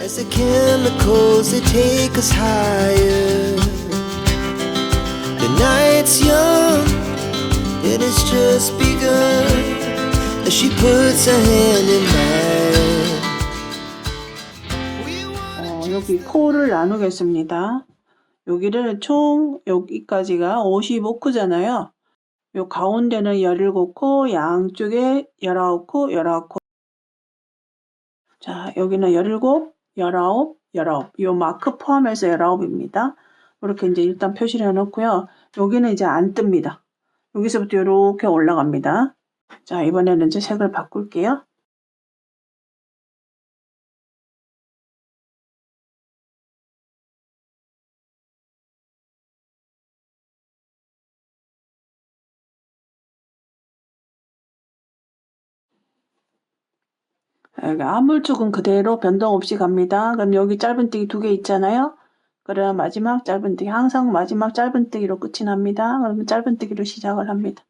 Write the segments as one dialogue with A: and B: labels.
A: As the chemicals they take us higher. The night's young, it has just begun. As she puts her hand in mine.
B: 여기 코를 나누겠습니다. 여기를 총 여기까지가 55코잖아요. 요 가운데는 17코, 양쪽에 19코, 19코. 자, 여기는 17, 19, 19. 요 마크 포함해서 19입니다. 이렇게 이제 일단 표시를 해놓고요. 여기는 이제 안 뜹니다. 여기서부터 이렇게 올라갑니다. 자, 이번에는 이제 색을 바꿀게요. 여기 아물 쪽은 그대로 변동 없이 갑니다. 그럼 여기 짧은뜨기 2개 있잖아요. 그럼 마지막 짧은뜨기, 항상 마지막 짧은뜨기로 끝이 납니다. 그러면 짧은뜨기로 시작을 합니다.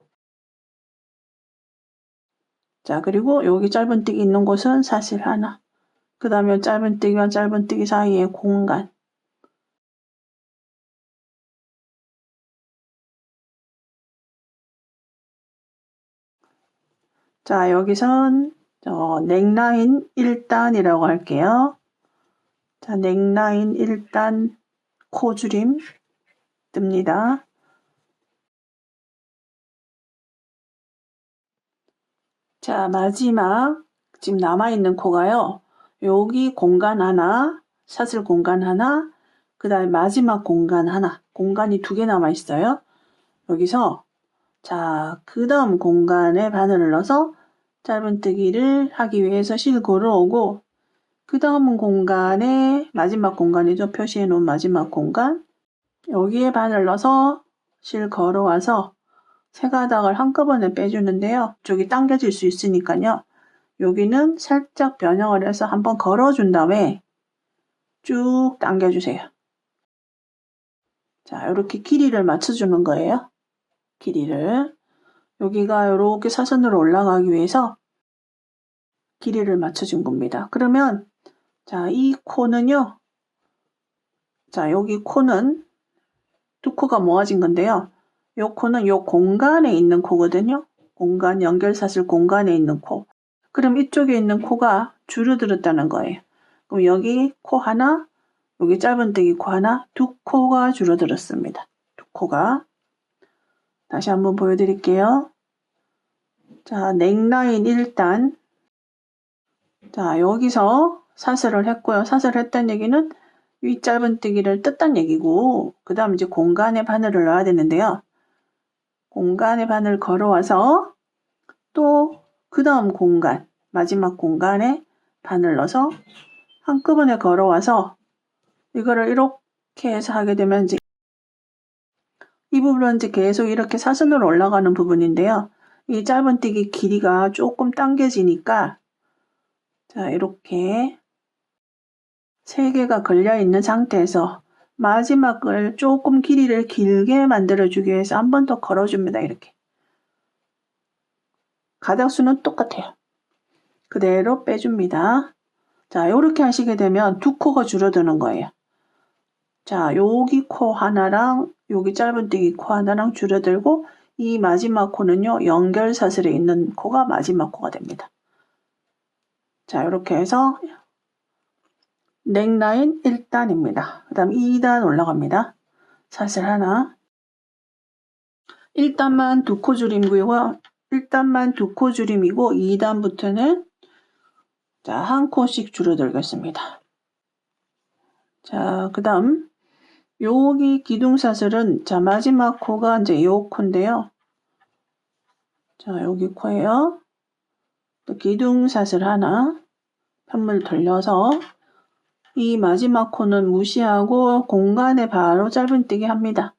B: 자, 그리고 여기 짧은뜨기 있는 곳은 사슬 하나. 그 다음에 짧은뜨기와 짧은뜨기 사이의 공간. 자, 여기선 넥라인 1단이라고 할게요. 자, 넥라인 1단 코줄임 뜹니다. 자, 마지막 지금 남아있는 코가요. 여기 공간 하나, 사슬 공간 하나, 그 다음에 마지막 공간 하나, 공간이 2개 남아있어요. 여기서 자, 그 다음 공간에 바늘을 넣어서 짧은뜨기를 하기 위해서 실 걸어오고, 그 다음 공간에 마지막 공간이죠. 표시해 놓은 마지막 공간, 여기에 바늘 넣어서 실 걸어와서 세 가닥을 한꺼번에 빼주는데요. 쪽이 당겨질 수 있으니까요. 여기는 살짝 변형을 해서 한번 걸어준 다음에 쭉 당겨주세요. 자, 이렇게 길이를 맞춰주는 거예요. 길이를. 여기가 이렇게 사선으로 올라가기 위해서 길이를 맞춰준 겁니다. 그러면 자, 이 코는요. 자, 여기 코는 2코가 모아진 건데요. 이 코는 이 공간에 있는 코거든요. 공간, 연결사슬 공간에 있는 코. 그럼 이쪽에 있는 코가 줄어들었다는 거예요. 그럼 여기 코 하나, 여기 짧은뜨기 코 하나, 2코가 줄어들었습니다. 2코가. 다시 한번 보여드릴게요. 자, 넥라인 1단. 자, 여기서 사슬을 했고요. 사슬을 했다는 얘기는 이 짧은뜨기를 뜯단 얘기고, 그 다음 이제 공간에 바늘을 넣어야 되는데요. 공간에 바늘 걸어와서 또 그 다음 공간, 마지막 공간에 바늘 넣어서 한꺼번에 걸어와서 이거를 이렇게 해서 하게 되면 이제 이 부분은 이제 계속 이렇게 사선으로 올라가는 부분인데요. 이 짧은뜨기 길이가 조금 당겨지니까 자, 이렇게 3개가 걸려 있는 상태에서 마지막을 조금 길이를 길게 만들어주기 위해서 한 번 더 걸어줍니다. 이렇게. 가닥수는 똑같아요. 그대로 빼줍니다. 자, 이렇게 하시게 되면 2코가 줄어드는 거예요. 자, 여기 코 하나랑 여기 짧은뜨기 코 하나랑 줄어들고 이 마지막 코는요. 연결사슬에 있는 코가 마지막 코가 됩니다. 자, 이렇게 해서 넥라인 1단입니다. 그 다음 2단 올라갑니다. 사슬 하나. 1단만 2코 줄임이고요. 1단만 2코 줄임이고 2단부터는 자, 1코씩 줄어들겠습니다. 자, 그 다음 여기 기둥사슬은 자, 마지막 코가 이제 요 코인데요. 자, 여기 코예요. 또 기둥사슬 하나 편물 돌려서 이 마지막 코는 무시하고 공간에 바로 짧은뜨기 합니다.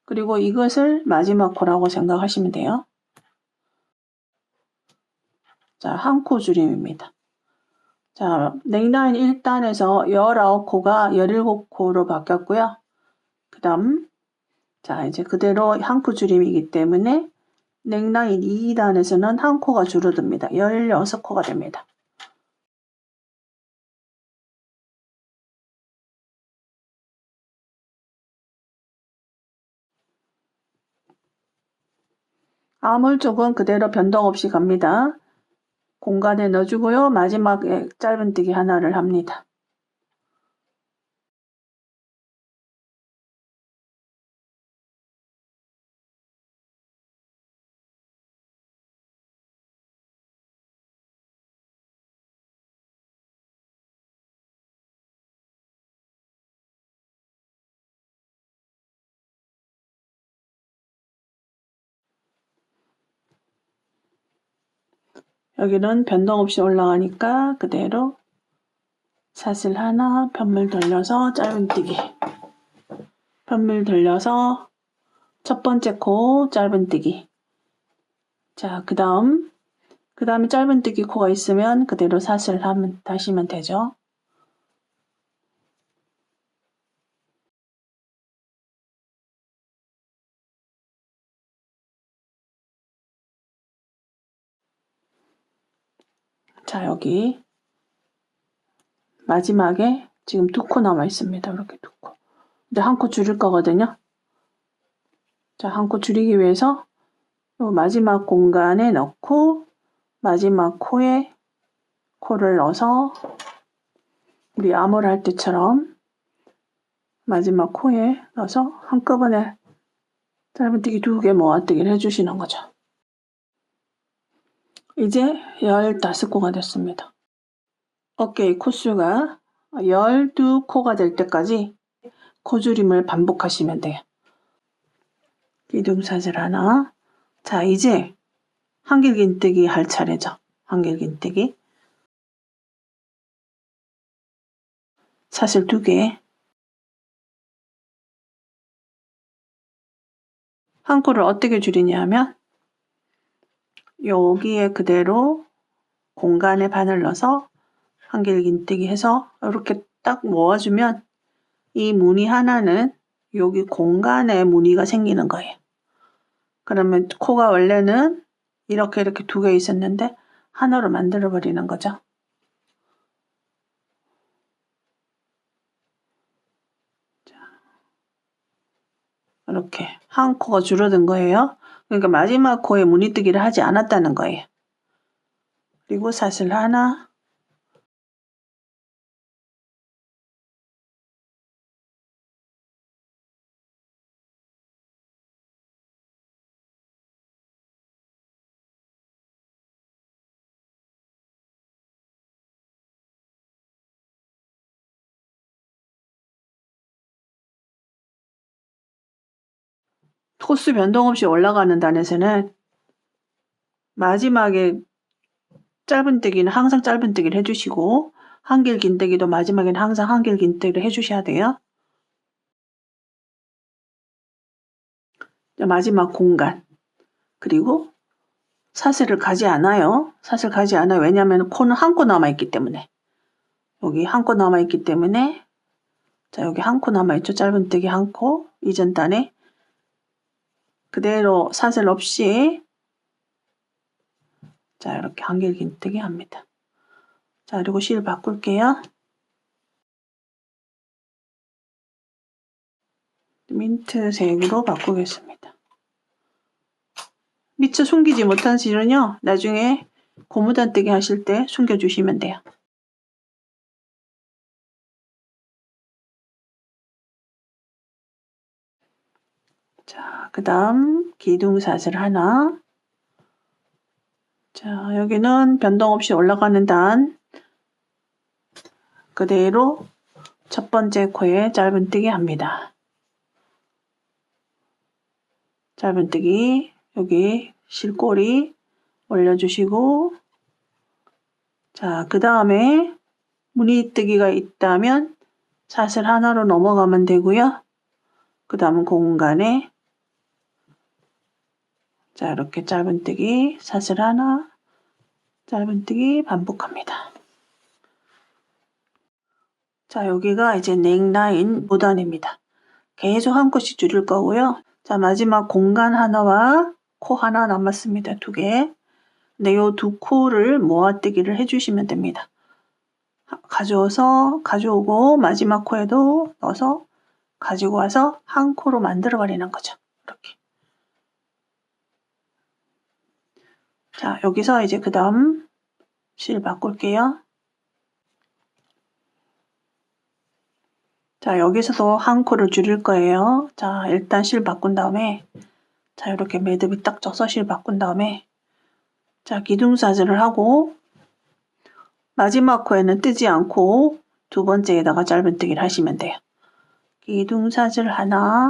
B: 그리고 이것을 마지막 코라고 생각하시면 돼요. 자, 1코 줄임입니다. 자, 넥라인 1단에서 19코가 17코로 바뀌었고요. 그 다음 자, 이제 그대로 1코 줄임이기 때문에 넥라인 2단에서는 1코가 줄어듭니다. 16코가 됩니다. 아몰 쪽은 그대로 변동 없이 갑니다. 공간에 넣어주고요. 마지막에 짧은뜨기 하나를 합니다. 여기는 변동 없이 올라가니까 그대로 사슬 하나, 편물 돌려서 짧은뜨기, 편물 돌려서 첫 번째 코 짧은뜨기. 자, 그 다음에 짧은뜨기 코가 있으면 그대로 사슬 하시면 되죠. 자, 여기 마지막에 지금 2코 남아 있습니다. 이렇게 2코. 근데 한 코 줄일 거거든요. 자, 한 코 줄이기 위해서 요 마지막 공간에 넣고 마지막 코에 코를 넣어서 우리 암홀 할 때처럼 마지막 코에 넣어서 한꺼번에 짧은뜨기 2개 모아뜨기를 해주시는 거죠. 이제 15코가 됐습니다. 어깨의 코수가 12코가 될 때까지 코줄임을 반복하시면 돼요. 기둥사슬 하나. 자, 이제 한길긴뜨기 할 차례죠. 한길긴뜨기. 사슬 2개. 한 코를 어떻게 줄이냐 하면 여기에 그대로 공간에 바늘 넣어서 한길긴뜨기 해서 이렇게 딱 모아주면 이 무늬 하나는 여기 공간에 무늬가 생기는 거예요. 그러면 코가 원래는 이렇게 2개 있었는데 하나로 만들어 버리는 거죠. 이렇게 한 코가 줄어든 거예요. 그러니까 마지막 코에 무늬뜨기를 하지 않았다는 거예요. 그리고 사슬 하나, 코수 변동 없이 올라가는 단에서는 마지막에 짧은뜨기는 항상 짧은뜨기를 해주시고 한길긴뜨기도 마지막에는 항상 한길긴뜨기를 해주셔야 돼요. 마지막 공간 그리고 사슬을 가지 않아요. 사슬 가지 않아요. 왜냐하면 코는 한 코 남아있기 때문에. 여기 한 코 남아있기 때문에 자, 여기 한 코 남아있죠. 짧은뜨기 한 코. 이전 단에 그대로 사슬 없이 자, 이렇게 한길긴뜨기 합니다. 자, 그리고 실 바꿀게요. 민트색으로 바꾸겠습니다. 미처 숨기지 못한 실은요, 나중에 고무단뜨기 하실 때 숨겨주시면 돼요. 자, 그 다음 기둥사슬 하나. 자, 여기는 변동 없이 올라가는 단 그대로 첫 번째 코에 짧은뜨기 합니다. 짧은뜨기 여기 실꼬리 올려주시고 자, 그 다음에 무늬뜨기가 있다면 사슬 하나로 넘어가면 되고요. 그 다음 공간에 자, 이렇게 짧은뜨기 사슬 하나 짧은뜨기 반복합니다. 자, 여기가 이제 넥라인 모단입니다. 계속 한 코씩 줄일 거고요. 자, 마지막 공간 하나와 코 하나 남았습니다. 2개. 근데 요 2코를 모아뜨기를 해주시면 됩니다. 가져오고 마지막 코에도 넣어서 가지고 와서 한 코로 만들어 버리는 거죠. 이렇게. 자, 여기서 이제 그 다음 실 바꿀게요. 자, 여기서도 한 코를 줄일 거예요. 자, 일단 실 바꾼 다음에 자, 이렇게 매듭이 딱 져서 실 바꾼 다음에 자, 기둥사슬을 하고 마지막 코에는 뜨지 않고 두 번째에다가 짧은뜨기를 하시면 돼요. 기둥사슬 하나,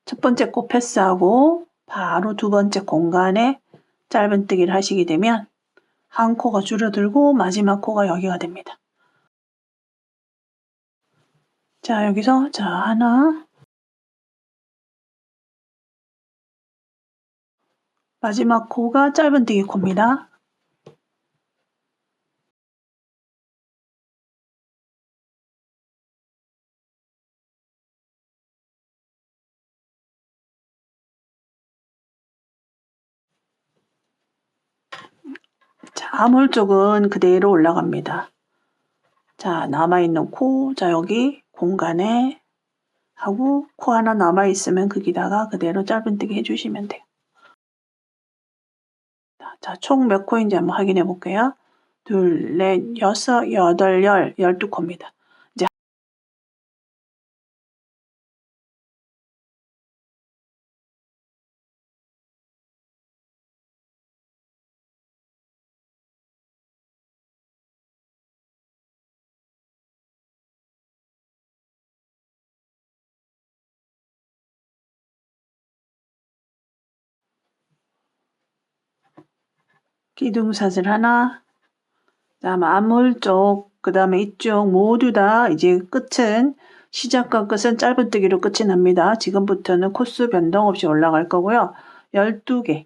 B: 첫 번째 코 패스하고 바로 두 번째 공간에 짧은뜨기를 하시게 되면 한 코가 줄어들고 마지막 코가 여기가 됩니다. 자, 여기서 자, 하나, 마지막 코가 짧은뜨기 코입니다. 자, 암홀 쪽은 그대로 올라갑니다. 자, 남아있는 코, 자, 여기 공간에 하고 코 하나 남아있으면 거기다가 그대로 짧은뜨기 해주시면 돼요. 자, 총 몇 코인지 한번 확인해 볼게요. 둘, 넷, 여섯, 여덟, 12코입니다. 이제 기둥사슬 하나, 다음 암홀 쪽, 그 다음에 이쪽 모두 다 이제 끝은 시작과 끝은 짧은뜨기로 끝이 납니다. 지금부터는 코수 변동 없이 올라갈 거고요. 12개,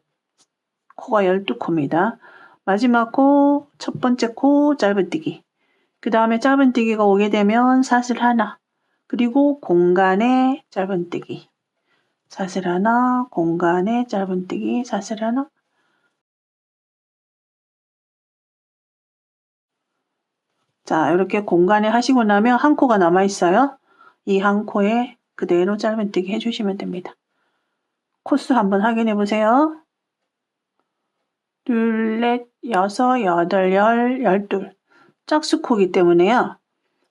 B: 코가 12코입니다. 마지막 코, 첫 번째 코 짧은뜨기. 그 다음에 짧은뜨기가 오게 되면 사슬 하나, 그리고 공간에 짧은뜨기. 사슬 하나, 공간에 짧은뜨기, 사슬 하나. 자, 이렇게 공간에 하시고 나면 한 코가 남아 있어요. 이 한 코에 그대로 짧은뜨기 해주시면 됩니다. 코수 한번 확인해 보세요. 둘, 넷, 여섯, 여덟, 12. 짝수코기 때문에요.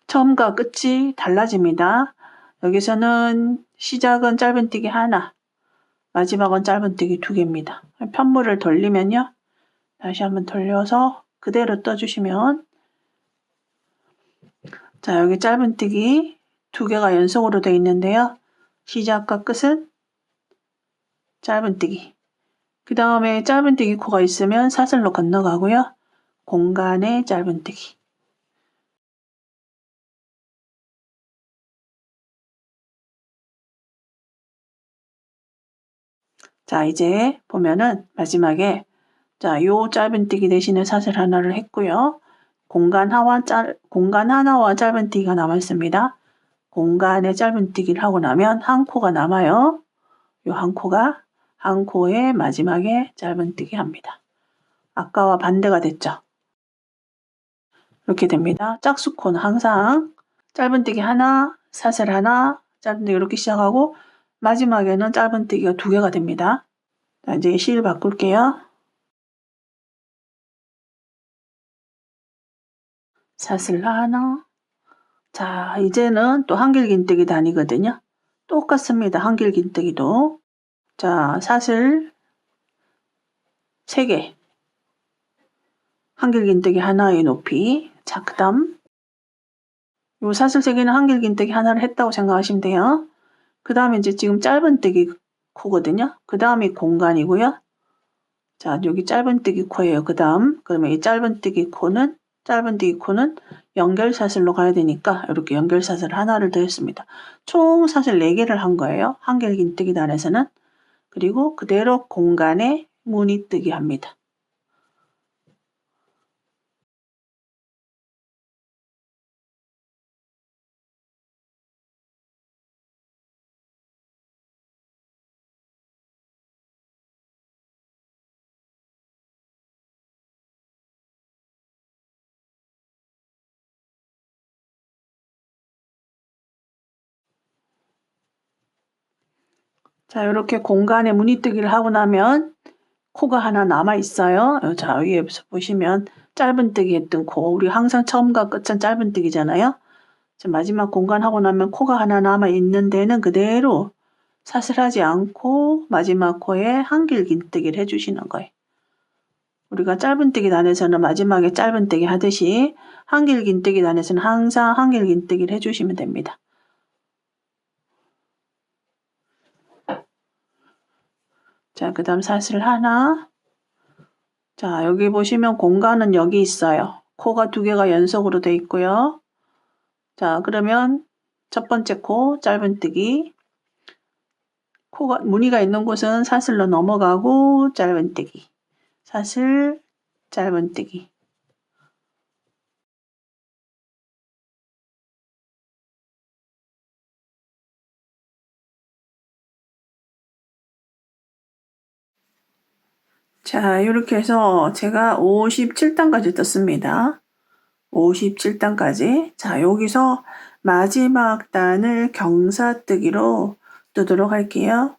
B: 처음과 끝이 달라집니다. 여기서는 시작은 짧은뜨기 하나, 마지막은 짧은뜨기 2개입니다. 편물을 돌리면요. 다시 한번 돌려서 그대로 떠주시면 자, 여기 짧은뜨기 2개가 연속으로 되어 있는데요. 시작과 끝은 짧은뜨기. 그 다음에 짧은뜨기 코가 있으면 사슬로 건너가고요. 공간에 짧은뜨기. 자, 이제 보면은 마지막에 자, 요 짧은뜨기 대신에 사슬 하나를 했고요. 공간 하나와 짧은뜨기가 남아 있습니다. 공간에 짧은뜨기를 하고 나면 한 코가 남아요. 요 한 코가 한 코에 마지막에 짧은뜨기 합니다. 아까와 반대가 됐죠. 이렇게 됩니다. 짝수코는 항상 짧은뜨기 하나, 사슬 하나, 짧은뜨기 이렇게 시작하고 마지막에는 짧은뜨기가 2개가 됩니다. 자, 이제 실 바꿀게요. 사슬 하나. 자, 이제는 또 한길긴뜨기 단위거든요. 똑같습니다. 한길긴뜨기도. 자, 사슬 3개. 한길긴뜨기 하나의 높이. 자, 그 다음 요 사슬 3개는 한길긴뜨기 하나를 했다고 생각하시면 돼요. 그 다음에 이제 지금 짧은뜨기 코거든요. 그 다음이 공간이고요. 자, 여기 짧은뜨기 코예요. 그 다음 그러면 이 짧은뜨기 코는 연결사슬로 가야 되니까 이렇게 연결사슬 하나를 더 했습니다. 총 사슬 4개를 한 거예요. 한길긴뜨기 단에서는. 그리고 그대로 공간에 무늬뜨기 합니다. 자, 이렇게 공간에 무늬뜨기를 하고 나면 코가 하나 남아 있어요. 자, 위에서 보시면 짧은뜨기 했던 코. 우리 항상 처음과 끝은 짧은뜨기잖아요. 자, 마지막 공간 하고 나면 코가 하나 남아 있는 데는 그대로 사슬하지 않고 마지막 코에 한길긴뜨기를 해주시는 거예요. 우리가 짧은뜨기 단에서는 마지막에 짧은뜨기 하듯이 한길긴뜨기 단에서는 항상 한길긴뜨기를 해주시면 됩니다. 자, 그 다음 사슬 하나. 자, 여기 보시면 공간은 여기 있어요. 코가 2개가 연속으로 돼 있고요. 자, 그러면 첫 번째 코 짧은뜨기. 코가 무늬가 있는 곳은 사슬로 넘어가고 짧은뜨기. 사슬 짧은뜨기. 자, 이렇게 해서 제가 57단까지 떴습니다. 57단까지. 자, 여기서 마지막 단을 경사뜨기로 뜨도록 할게요.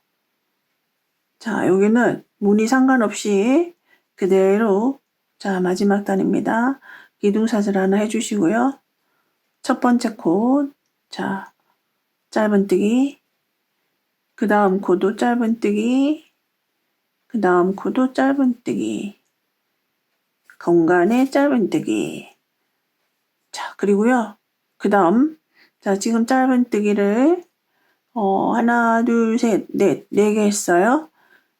B: 자, 여기는 무늬 상관없이 그대로 자, 마지막 단입니다. 기둥사슬 하나 해주시고요. 첫 번째 코, 자, 짧은뜨기. 그 다음 코도 짧은뜨기. 그 다음 코도 짧은뜨기. 공간에 짧은뜨기. 자, 그리고요. 그 다음, 자, 지금 짧은뜨기를 하나, 둘, 셋, 넷, 4개 했어요.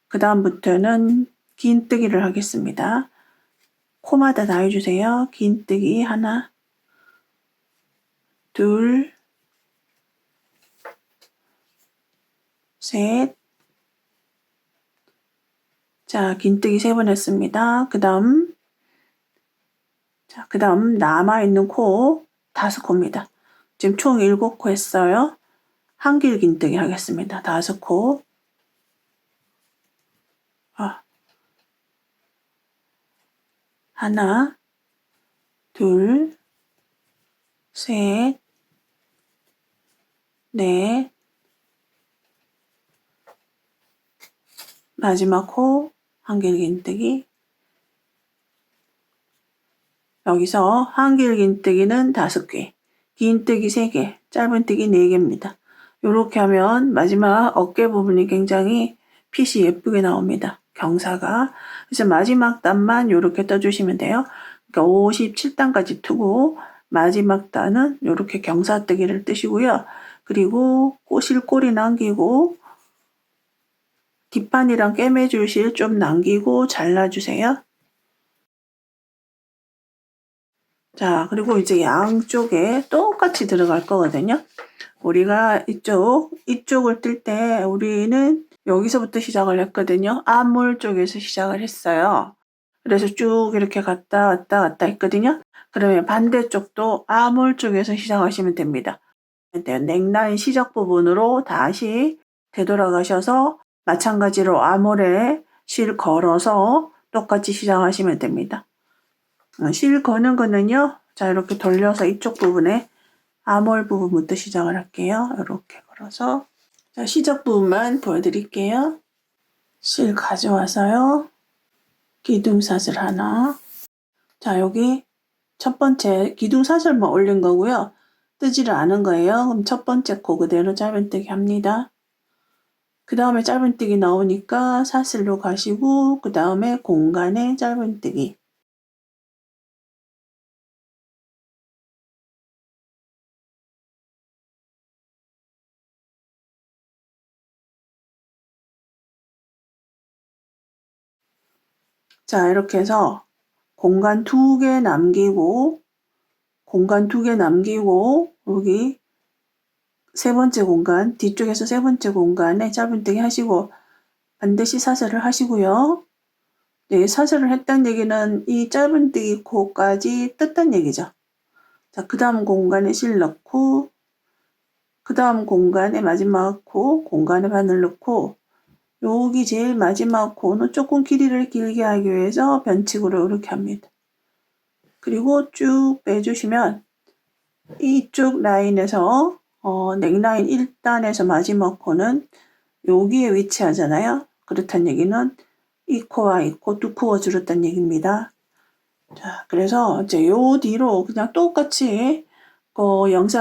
B: 그 다음부터는 긴뜨기를 하겠습니다. 코마다 다 해주세요. 긴뜨기 하나, 둘, 셋. 자, 긴뜨기 3번 했습니다. 그 다음, 자, 그 다음 남아있는 코 5코입니다. 지금 총 7코 했어요. 한길 긴뜨기 하겠습니다. 5코. 하나, 둘, 셋, 넷. 마지막 코 한길 긴뜨기. 여기서 한길 긴뜨기는 5개, 긴뜨기 3개, 짧은뜨기 4개입니다. 이렇게 하면 마지막 어깨 부분이 굉장히 핏이 예쁘게 나옵니다. 경사가. 그래서 마지막 단만 이렇게 떠주시면 돼요. 그러니까 57단까지 트고 마지막 단은 이렇게 경사뜨기를 뜨시고요. 그리고 꼬실꼬리 남기고 뒷판이랑 꿰매줄 실 좀 남기고 잘라주세요. 자, 그리고 이제 양쪽에 똑같이 들어갈 거거든요. 우리가 이쪽을 뜰 때 우리는 여기서부터 시작을 했거든요. 앞몰 쪽에서 시작을 했어요. 그래서 쭉 이렇게 갔다 했거든요. 그러면 반대쪽도 앞몰 쪽에서 시작하시면 됩니다. 넥라인 시작 부분으로 다시 되돌아가셔서 마찬가지로 앞몰에 실 걸어서 똑같이 시작하시면 됩니다. 실 거는 거는요. 자, 이렇게 돌려서 이쪽 부분에 암홀 부분부터 시작을 할게요. 이렇게 걸어서 자, 시작 부분만 보여드릴게요. 실 가져와서요. 기둥사슬 하나. 자, 여기 첫 번째 기둥사슬만 올린 거고요. 뜨지를 않은 거예요. 그럼 첫 번째 코 그대로 짧은뜨기 합니다. 그 다음에 짧은뜨기 나오니까 사슬로 가시고 그 다음에 공간에 짧은뜨기. 자, 이렇게 해서 공간 2개 남기고 여기 3번째 공간 뒤쪽에서 3번째 공간에 짧은뜨기 하시고 반드시 사슬을 하시고요. 네, 사슬을 했다는 얘기는 이 짧은뜨기 코까지 떴다는 얘기죠. 자, 그 다음 공간에 실 넣고 그 다음 공간에 마지막 코 공간에 바늘 넣고 여기 제일 마지막 코는 조금 길이를 길게 하기 위해서 변칙으로 이렇게 합니다. 그리고 쭉 빼주시면 이쪽 라인에서 넥라인 1단에서 마지막 코는 여기에 위치하잖아요. 그렇다는 얘기는 이 코와 이 코 두 코가 줄었다는 얘기입니다. 자, 그래서 이제 요 뒤로 그냥 똑같이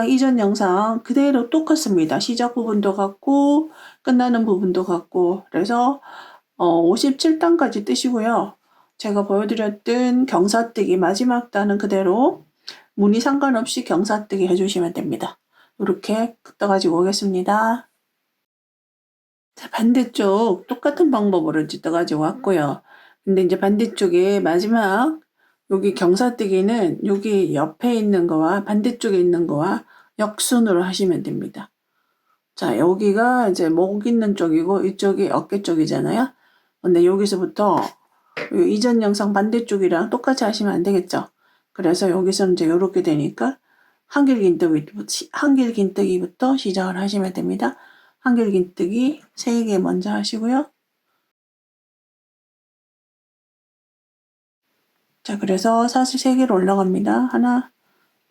B: 이전 영상 그대로 똑같습니다. 시작 부분도 같고 끝나는 부분도 같고 그래서 57단까지 뜨시고요. 제가 보여드렸던 경사뜨기 마지막 단은 그대로 무늬 상관없이 경사뜨기 해주시면 됩니다. 이렇게 떠가지고 오겠습니다. 자, 반대쪽 똑같은 방법으로 이제 떠가지고 왔고요. 근데 이제 반대쪽에 마지막 여기 경사뜨기는 여기 옆에 있는 거와 반대쪽에 있는 거와 역순으로 하시면 됩니다. 자, 여기가 이제 목 있는 쪽이고 이쪽이 어깨 쪽이잖아요. 근데 여기서부터 이전 영상 반대쪽이랑 똑같이 하시면 안 되겠죠. 그래서 여기서는 이제 이렇게 되니까 한길긴뜨기부터 시작을 하시면 됩니다. 한길긴뜨기 3개 먼저 하시고요. 자, 그래서 사슬 3개로 올라갑니다. 하나,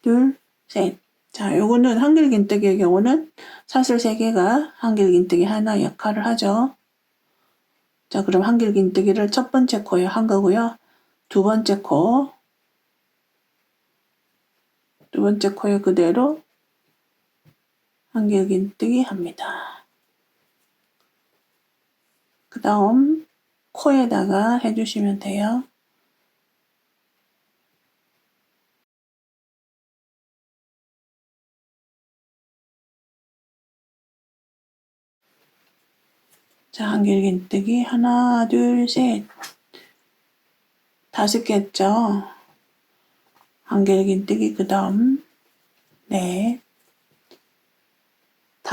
B: 둘, 셋. 자, 요거는 한길긴뜨기의 경우는 사슬 3개가 한길긴뜨기 하나 역할을 하죠. 자, 그럼 한길긴뜨기를 첫 번째 코에 한 거고요. 두 번째 코에 그대로 한길긴뜨기 합니다. 그 다음 코에다가 해주시면 돼요. 자, 한길긴뜨기 하나, 둘, 셋. 5개 했죠. 한길긴뜨기 그 다음 넷, 5.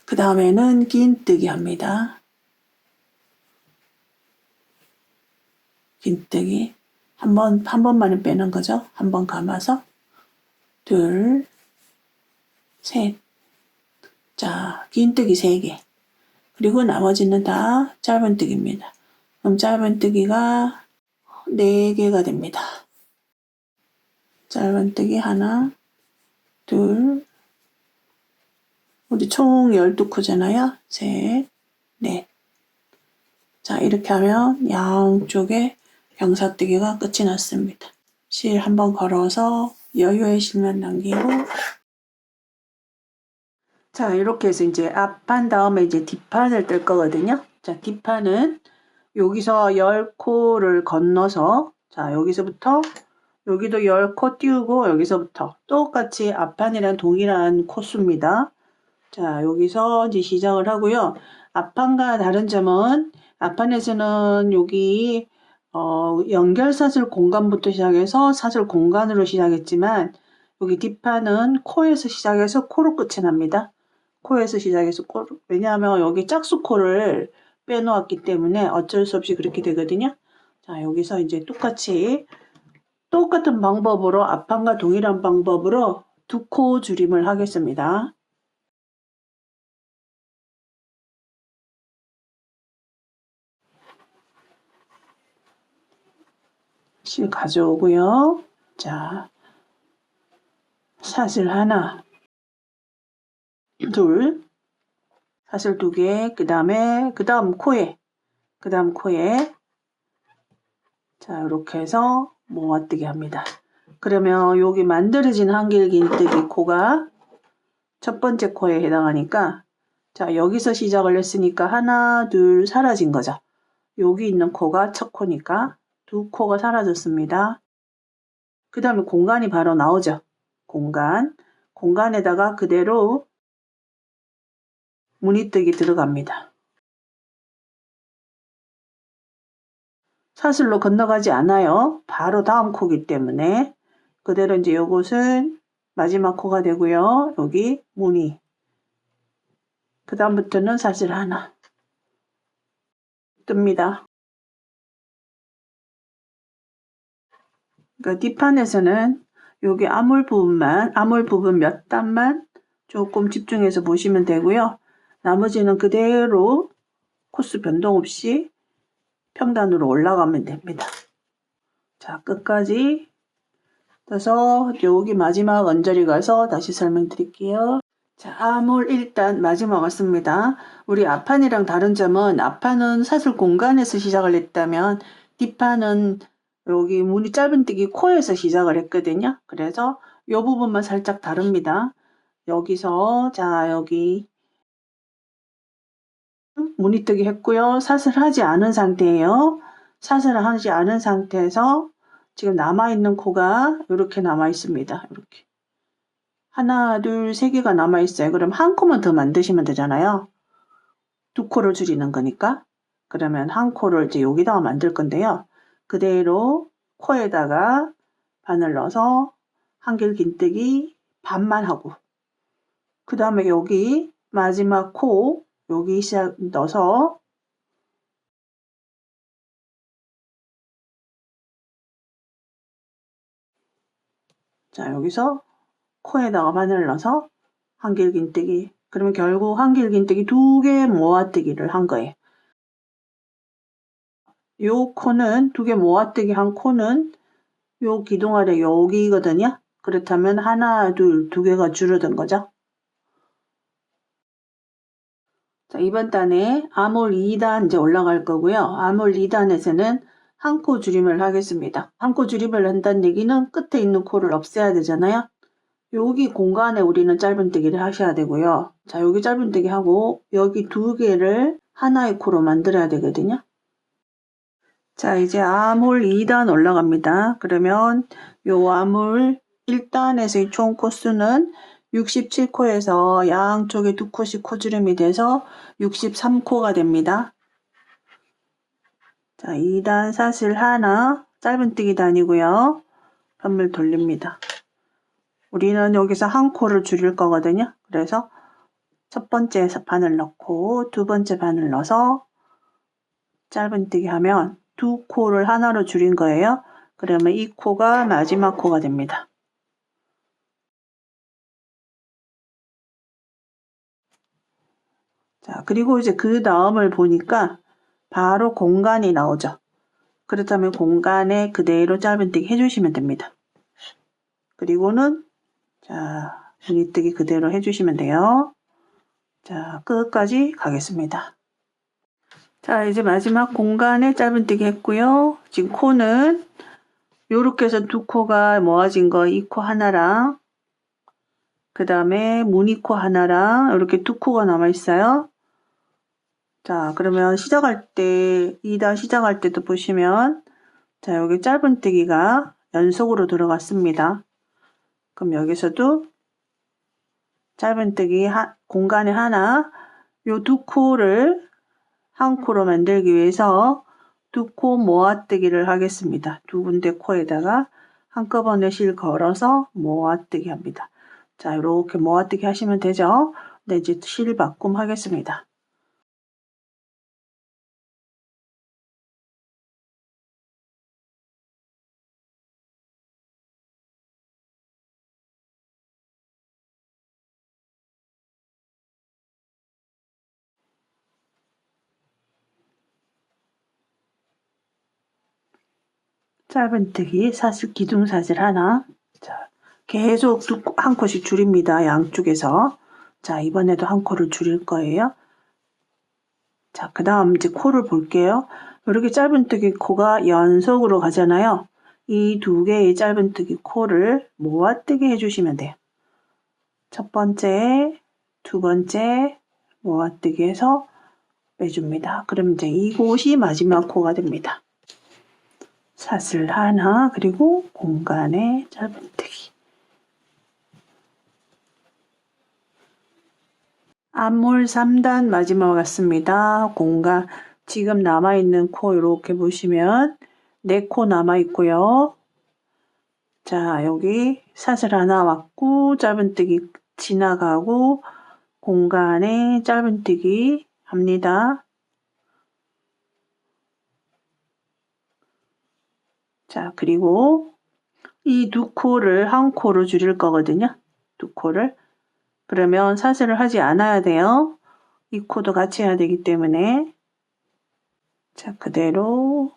B: 그 다음에는 긴뜨기 합니다. 긴뜨기 한 번만에 빼는 거죠. 한 번 감아서 둘, 셋. 자, 긴뜨기 3개. 그리고 나머지는 다 짧은뜨기입니다. 그럼 짧은뜨기가 4개가 됩니다. 짧은뜨기 하나, 둘, 우리 총 12코잖아요. 셋, 넷. 자, 이렇게 하면 양쪽에 경사뜨기가 끝이 났습니다. 실 한번 걸어서 여유의 실만 남기고 자, 이렇게 해서 이제 앞판 다음에 이제 뒷판을 뜰 거거든요. 자, 뒷판은 여기서 10코를 건너서 자, 여기서부터 여기도 10코 띄우고 여기서부터 똑같이 앞판이랑 동일한 코수입니다. 자, 여기서 이제 시작을 하고요. 앞판과 다른 점은 앞판에서는 여기 연결사슬 공간부터 시작해서 사슬 공간으로 시작했지만 여기 뒷판은 코에서 시작해서 코로 끝이 납니다. 코에서 시작해서 코로. 왜냐하면 여기 짝수코를 빼놓았기 때문에 어쩔 수 없이 그렇게 되거든요. 자, 여기서 이제 똑같은 방법으로 앞판과 동일한 방법으로 2코 줄임을 하겠습니다. 실 가져오고요. 자, 사슬 하나, 둘, 사슬 2개, 그 다음 코에, 자, 이렇게 해서 모아뜨기 합니다. 그러면 여기 만들어진 한길긴뜨기 코가 첫 번째 코에 해당하니까, 자, 여기서 시작을 했으니까 하나, 둘 사라진 거죠. 여기 있는 코가 첫 코니까 2코가 사라졌습니다. 그 다음에 공간이 바로 나오죠. 공간에다가 그대로 무늬뜨기 들어갑니다. 사슬로 건너가지 않아요. 바로 다음 코기 때문에 그대로 이제 요것은 마지막 코가 되고요. 여기 무늬. 그 다음부터는 사슬 하나 뜹니다. 그러니까 뒷판에서는 여기 아몰 부분 몇 단만 조금 집중해서 보시면 되고요. 나머지는 그대로 코스 변동 없이 평단으로 올라가면 됩니다. 자, 끝까지 그래서 여기 마지막 언저리 가서 다시 설명드릴게요. 자, 암홀 일단 마지막 왔습니다. 우리 앞판이랑 다른 점은 앞판은 사슬 공간에서 시작을 했다면 뒷판은 여기 무늬 짧은뜨기 코에서 시작을 했거든요. 그래서 이 부분만 살짝 다릅니다. 여기서 자 여기 무늬뜨기 했고요. 사슬 하지 않은 상태예요. 사슬을 하지 않은 상태에서 지금 남아있는 코가 이렇게 남아있습니다. 이렇게 하나 둘 세 개가 남아있어요. 그럼 한 코만 더 만드시면 되잖아요. 두 코를 줄이는 거니까. 그러면 한 코를 이제 여기다가 만들 건데요. 그대로 코에다가 바늘 넣어서 한길 긴뜨기 반만 하고 그 다음에 여기 마지막 코 여기 시작 넣어서 자 여기서 코에다가 바늘 넣어서 한길 긴뜨기 그러면 결국 한길 긴뜨기 2개 모아뜨기를 한 거예요. 요 코는 2개 모아뜨기 한 코는 요 기둥 아래 여기거든요. 그렇다면 하나 둘 2개가 줄어든 거죠. 자, 이번 단에 암홀 2단 이제 올라갈 거고요. 암홀 2단에서는 한 코 줄임을 하겠습니다. 한 코 줄임을 한다는 얘기는 끝에 있는 코를 없애야 되잖아요. 여기 공간에 우리는 짧은뜨기를 하셔야 되고요. 자, 여기 짧은뜨기 하고 여기 2개를 하나의 코로 만들어야 되거든요. 자, 이제 암홀 2단 올라갑니다. 그러면 요 암홀 1단에서의 총 코수는 67코에서 양쪽에 2코씩 코주름이 돼서 63코가 됩니다. 자, 2단 사슬 하나, 짧은뜨기 단이고요. 판물 돌립니다. 우리는 여기서 한 코를 줄일 거거든요. 그래서 첫 번째 바늘 넣고 두 번째 바늘 넣어서 짧은뜨기 하면 2코를 하나로 줄인 거예요. 그러면 이 코가 마지막 코가 됩니다. 자, 그리고 이제 그 다음을 보니까 바로 공간이 나오죠. 그렇다면 공간에 그대로 짧은뜨기 해주시면 됩니다. 그리고는 자, 무늬뜨기 그대로 해주시면 돼요. 자, 끝까지 가겠습니다. 자, 이제 마지막 공간에 짧은뜨기 했고요. 지금 코는 요렇게 해서 2코가 모아진 거, 이 코 하나랑 그 다음에 무늬코 하나랑 이렇게 2코가 남아있어요. 자, 그러면 시작할 때 2단 시작할 때도 보시면 자, 여기 짧은뜨기가 연속으로 들어갔습니다. 그럼 여기서도 짧은뜨기 공간에 하나 요 2코를 한 코로 만들기 위해서 2코 모아뜨기를 하겠습니다. 2군데 코에다가 한꺼번에 실 걸어서 모아뜨기 합니다. 자, 이렇게 모아뜨기 하시면 되죠. 네, 이제 실 바꿈 하겠습니다. 짧은뜨기 사슬 기둥 사슬 하나. 자, 계속 한 코씩 줄입니다. 양쪽에서. 자, 이번에도 한 코를 줄일 거예요. 자, 그 다음 이제 코를 볼게요. 이렇게 짧은뜨기 코가 연속으로 가잖아요. 이 2개의 짧은뜨기 코를 모아뜨기 해주시면 돼요. 첫 번째, 두 번째 모아뜨기 해서 빼줍니다. 그럼 이제 이곳이 마지막 코가 됩니다. 사슬 하나 그리고 공간에 짧은뜨기. 암홀 3단 마지막 같습니다. 공간 지금 남아있는 코 이렇게 보시면 4코 남아있고요. 자, 여기 사슬 하나 왔고 짧은뜨기 지나가고 공간에 짧은뜨기 합니다. 자, 그리고 이 2코를 한 코로 줄일 거거든요. 2코를. 그러면 사슬을 하지 않아야 돼요. 이 코도 같이 해야 되기 때문에 자, 그대로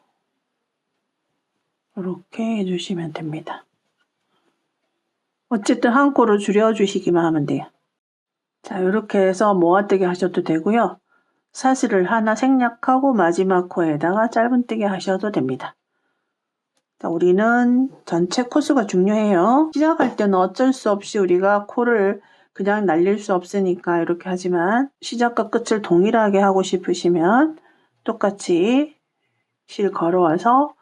B: 이렇게 해주시면 됩니다. 어쨌든 한 코로 줄여주시기만 하면 돼요. 자, 이렇게 해서 모아뜨기 하셔도 되고요. 사슬을 하나 생략하고 마지막 코에다가 짧은뜨기 하셔도 됩니다. 자, 우리는 전체 코수가 중요해요. 시작할 때는 어쩔 수 없이 우리가 코를 그냥 날릴 수 없으니까 이렇게 하지만 시작과 끝을 동일하게 하고 싶으시면 똑같이 실 걸어와서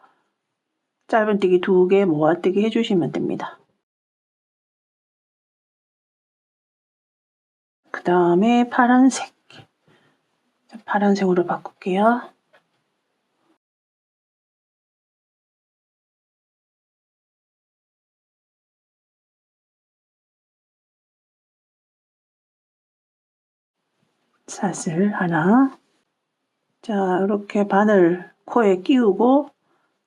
B: 짧은뜨기 2개 모아뜨기 해주시면 됩니다. 그 다음에 파란색. 파란색으로 바꿀게요. 사슬 하나. 자, 이렇게 바늘 코에 끼우고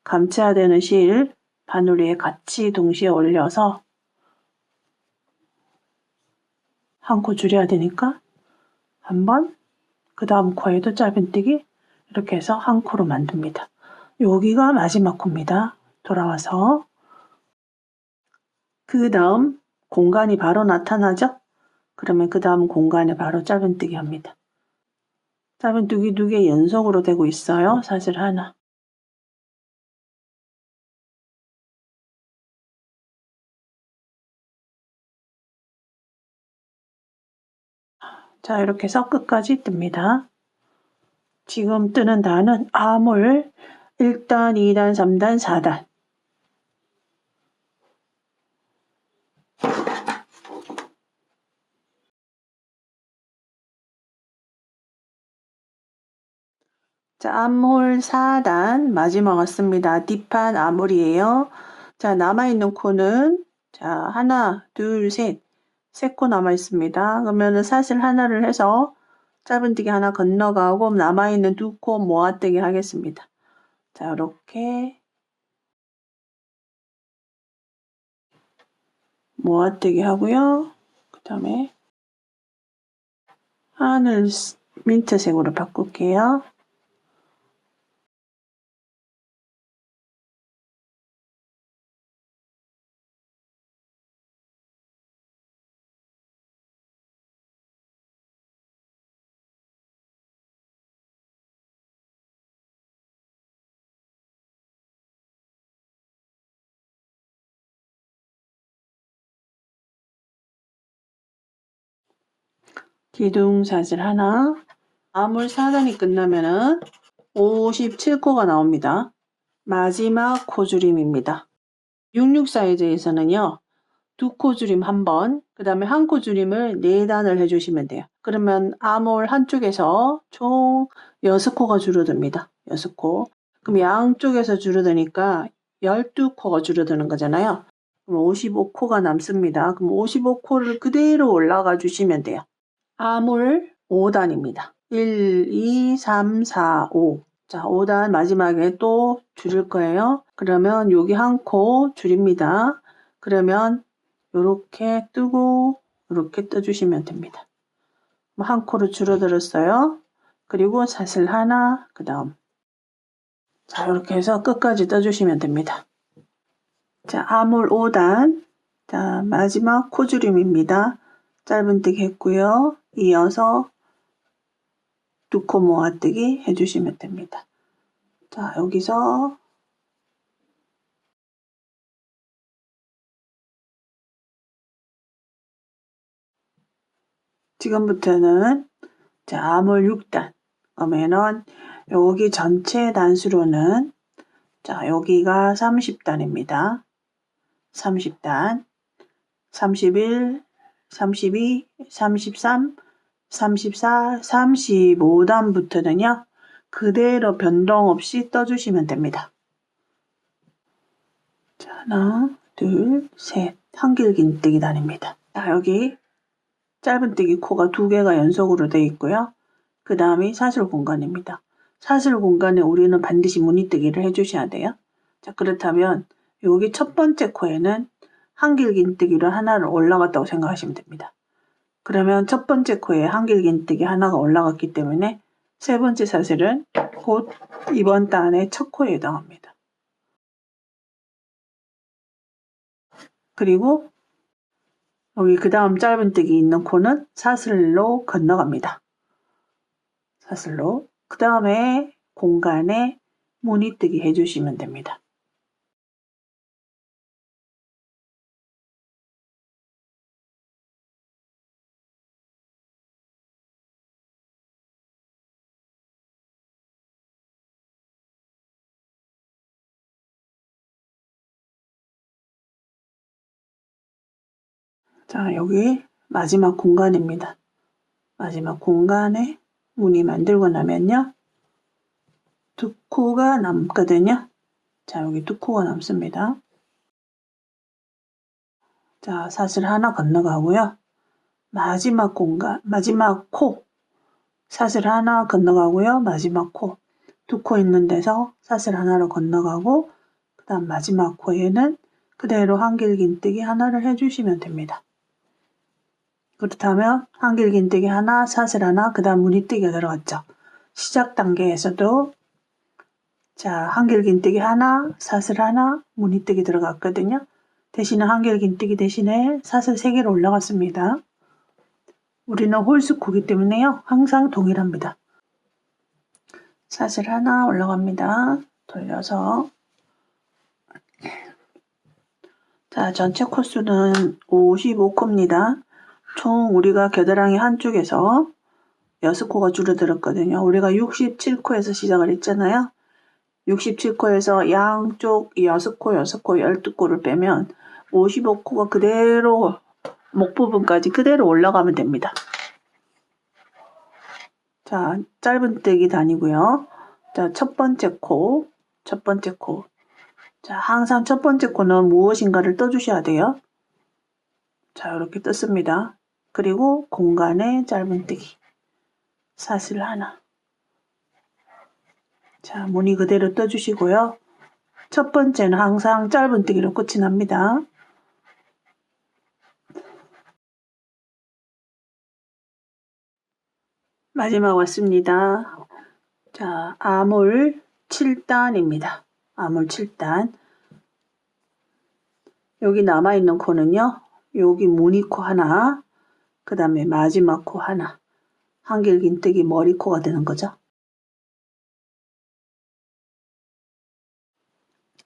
B: 감춰야 되는 실 바늘 위에 같이 동시에 올려서 한 코 줄여야 되니까 한 번, 그 다음 코에도 짧은뜨기 이렇게 해서 한 코로 만듭니다. 여기가 마지막 코입니다. 돌아와서 그 다음 공간이 바로 나타나죠? 그러면 그 다음 공간에 바로 짧은뜨기 합니다. 짧은뜨기 2개 연속으로 되고 있어요. 사슬 하나. 자, 이렇게 해서 끝까지 뜹니다. 지금 뜨는 단은 아몰 1단, 2단, 3단, 4단. 자, 암홀 4단 마지막 왔습니다. 뒷판 암홀이에요. 자, 남아있는 코는 자, 하나, 둘, 셋. 3코 남아있습니다. 그러면은 사슬 하나를 해서 짧은뜨기 하나 건너가고 남아있는 2코 모아뜨기 하겠습니다. 자, 이렇게 모아뜨기 하고요. 그 다음에 하늘 민트색으로 바꿀게요. 기둥 사슬 하나. 암홀 4단이 끝나면은 57코가 나옵니다. 마지막 코줄임입니다. 66 사이즈에서는요. 2코 줄임 1번, 그 다음에 1코 줄임을 4단을 해주시면 돼요. 그러면 암홀 한쪽에서 총 6코가 줄어듭니다. 6코. 그럼 양쪽에서 줄어드니까 12코가 줄어드는 거잖아요. 그럼 55코가 남습니다. 그럼 55코를 그대로 올라가 주시면 돼요. 암홀 5단입니다. 1, 2, 3, 4, 5. 자, 5단 마지막에 또 줄일 거예요. 그러면 여기 한 코 줄입니다. 그러면 이렇게 뜨고 이렇게 떠주시면 됩니다. 한 코로 줄어들었어요. 그리고 사슬 하나, 그 다음. 자, 이렇게 해서 끝까지 떠주시면 됩니다. 자, 암홀 5단. 자, 마지막 코줄임입니다. 짧은뜨기 했고요. 이어서 2코 모아뜨기 해주시면 됩니다. 자, 여기서 지금부터는 자, 암홀 6단. 그러면은 여기 전체 단수로는 자, 여기가 30단입니다. 30단. 31, 32, 33, 34, 35단부터는요. 그대로 변동 없이 떠주시면 됩니다. 자, 하나, 둘, 셋. 한길긴뜨기 단입니다. 자, 여기 짧은뜨기 코가 2개가 연속으로 되어 있고요. 그 다음이 사슬 공간입니다. 사슬 공간에 우리는 반드시 무늬뜨기를 해주셔야 돼요. 자, 그렇다면 여기 첫 번째 코에는 한길긴뜨기로 하나를 올라갔다고 생각하시면 됩니다. 그러면 첫 번째 코에 한길긴뜨기 하나가 올라갔기 때문에 세 번째 사슬은 곧 이번 단의 첫 코에 해당합니다. 그리고 여기 그 다음 짧은뜨기 있는 코는 사슬로 건너갑니다. 사슬로. 그 다음에 공간에 무늬뜨기 해주시면 됩니다. 자, 여기 마지막 공간입니다. 마지막 공간에 무늬 만들고 나면요. 두 코가 남거든요. 자, 여기 두 코가 남습니다. 자, 사슬 하나 건너가고요. 마지막 공간, 마지막 코. 사슬 하나 건너가고요. 마지막 코. 두 코 있는 데서 사슬 하나로 건너가고, 그 다음 마지막 코에는 그대로 한길긴뜨기 하나를 해주시면 됩니다. 그렇다면 한길긴뜨기 하나, 사슬 하나, 그 다음 무늬뜨기가 들어갔죠. 시작 단계에서도 자, 한길긴뜨기 하나, 사슬 하나, 무늬뜨기 들어갔거든요. 대신에 한길긴뜨기 대신에 사슬 3개로 올라갔습니다. 우리는 홀수코기 때문에요. 항상 동일합니다. 사슬 하나 올라갑니다. 돌려서 자, 전체 코수는 55코입니다. 총 우리가 겨드랑이 한쪽에서 6코가 줄어들었거든요. 우리가 67코에서 시작을 했잖아요. 67코에서 양쪽 6코, 12코를 빼면 55코가 그대로 목 부분까지 그대로 올라가면 됩니다. 자, 짧은뜨기 다니고요. 자, 첫 번째 코. 자, 항상 첫 번째 코는 무엇인가를 떠주셔야 돼요. 자, 이렇게 떴습니다. 그리고 공간에 짧은뜨기. 사슬 하나. 자, 무늬 그대로 떠주시고요. 첫 번째는 항상 짧은뜨기로 끝이 납니다. 마지막 왔습니다. 자, 아몰 7단입니다. 아몰 7단. 여기 남아있는 코는요. 여기 무늬코 하나, 그 다음에 마지막 코 하나. 한길긴뜨기 머리코가 되는 거죠.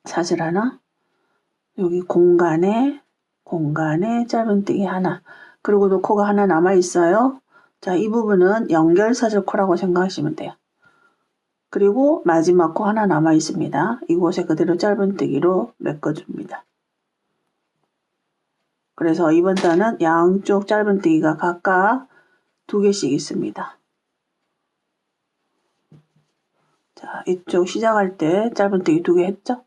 B: 사슬 하나. 여기 공간에 짧은뜨기 하나. 그리고도 코가 하나 남아있어요. 자, 이 부분은 연결사슬코라고 생각하시면 돼요. 그리고 마지막 코 하나 남아있습니다. 이곳에 그대로 짧은뜨기로 메꿔줍니다. 그래서 이번 단은 양쪽 짧은뜨기가 각각 2개씩 있습니다. 자, 이쪽 시작할 때 짧은뜨기 2개 했죠?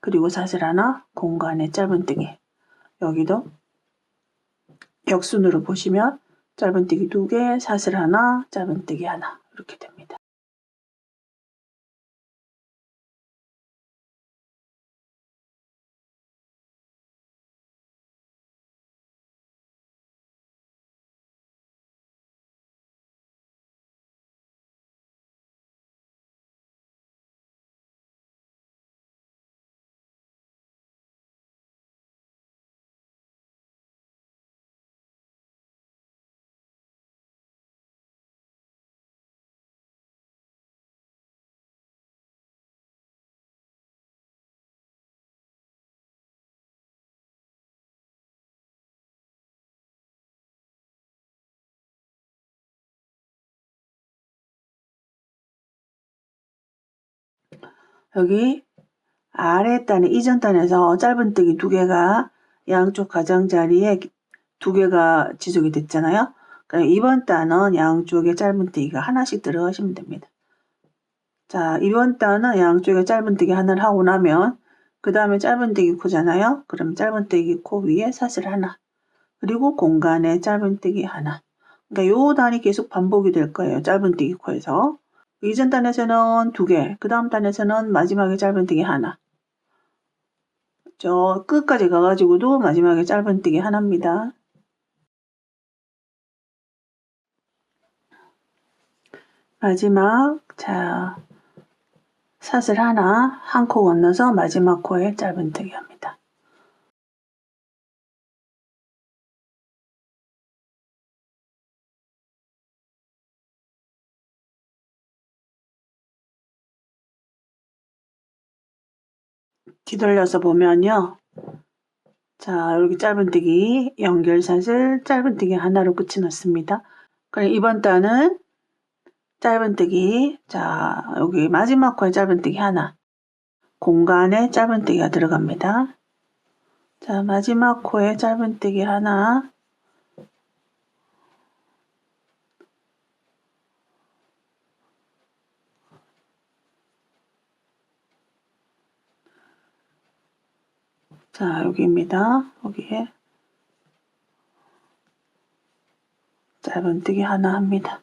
B: 그리고 사슬 하나, 공간에 짧은뜨기. 여기도 역순으로 보시면 짧은뜨기 2개, 사슬 하나, 짧은뜨기 하나 이렇게 됩니다. 여기 아래 단에 이전 단에서 짧은뜨기 2개가 양쪽 가장자리에 2개가 지속이 됐잖아요. 그러니까 이번 단은 양쪽에 짧은뜨기가 하나씩 들어가시면 됩니다. 자, 이번 단은 양쪽에 짧은뜨기 하나를 하고 나면 그 다음에 짧은뜨기 코잖아요. 그럼 짧은뜨기 코 위에 사슬 하나. 그리고 공간에 짧은뜨기 하나. 그러니까 요 단이 계속 반복이 될 거예요. 짧은뜨기 코에서. 이전 단에서는 2개, 그 다음 단에서는 마지막에 짧은뜨기 하나. 저 끝까지 가가지고도 마지막에 짧은뜨기 하나입니다. 마지막, 자, 사슬 하나, 한 코 건너서 마지막 코에 짧은뜨기 합니다. 뒤돌려서 보면요. 자, 여기 짧은뜨기 연결사슬 짧은뜨기 하나로 끝이 났습니다. 그럼 이번 단은 짧은뜨기, 자, 여기 마지막 코에 짧은뜨기 하나, 공간에 짧은뜨기가 들어갑니다. 자, 마지막 코에 짧은뜨기 하나, 자, 여기입니다. 여기에 짧은뜨기 하나 합니다.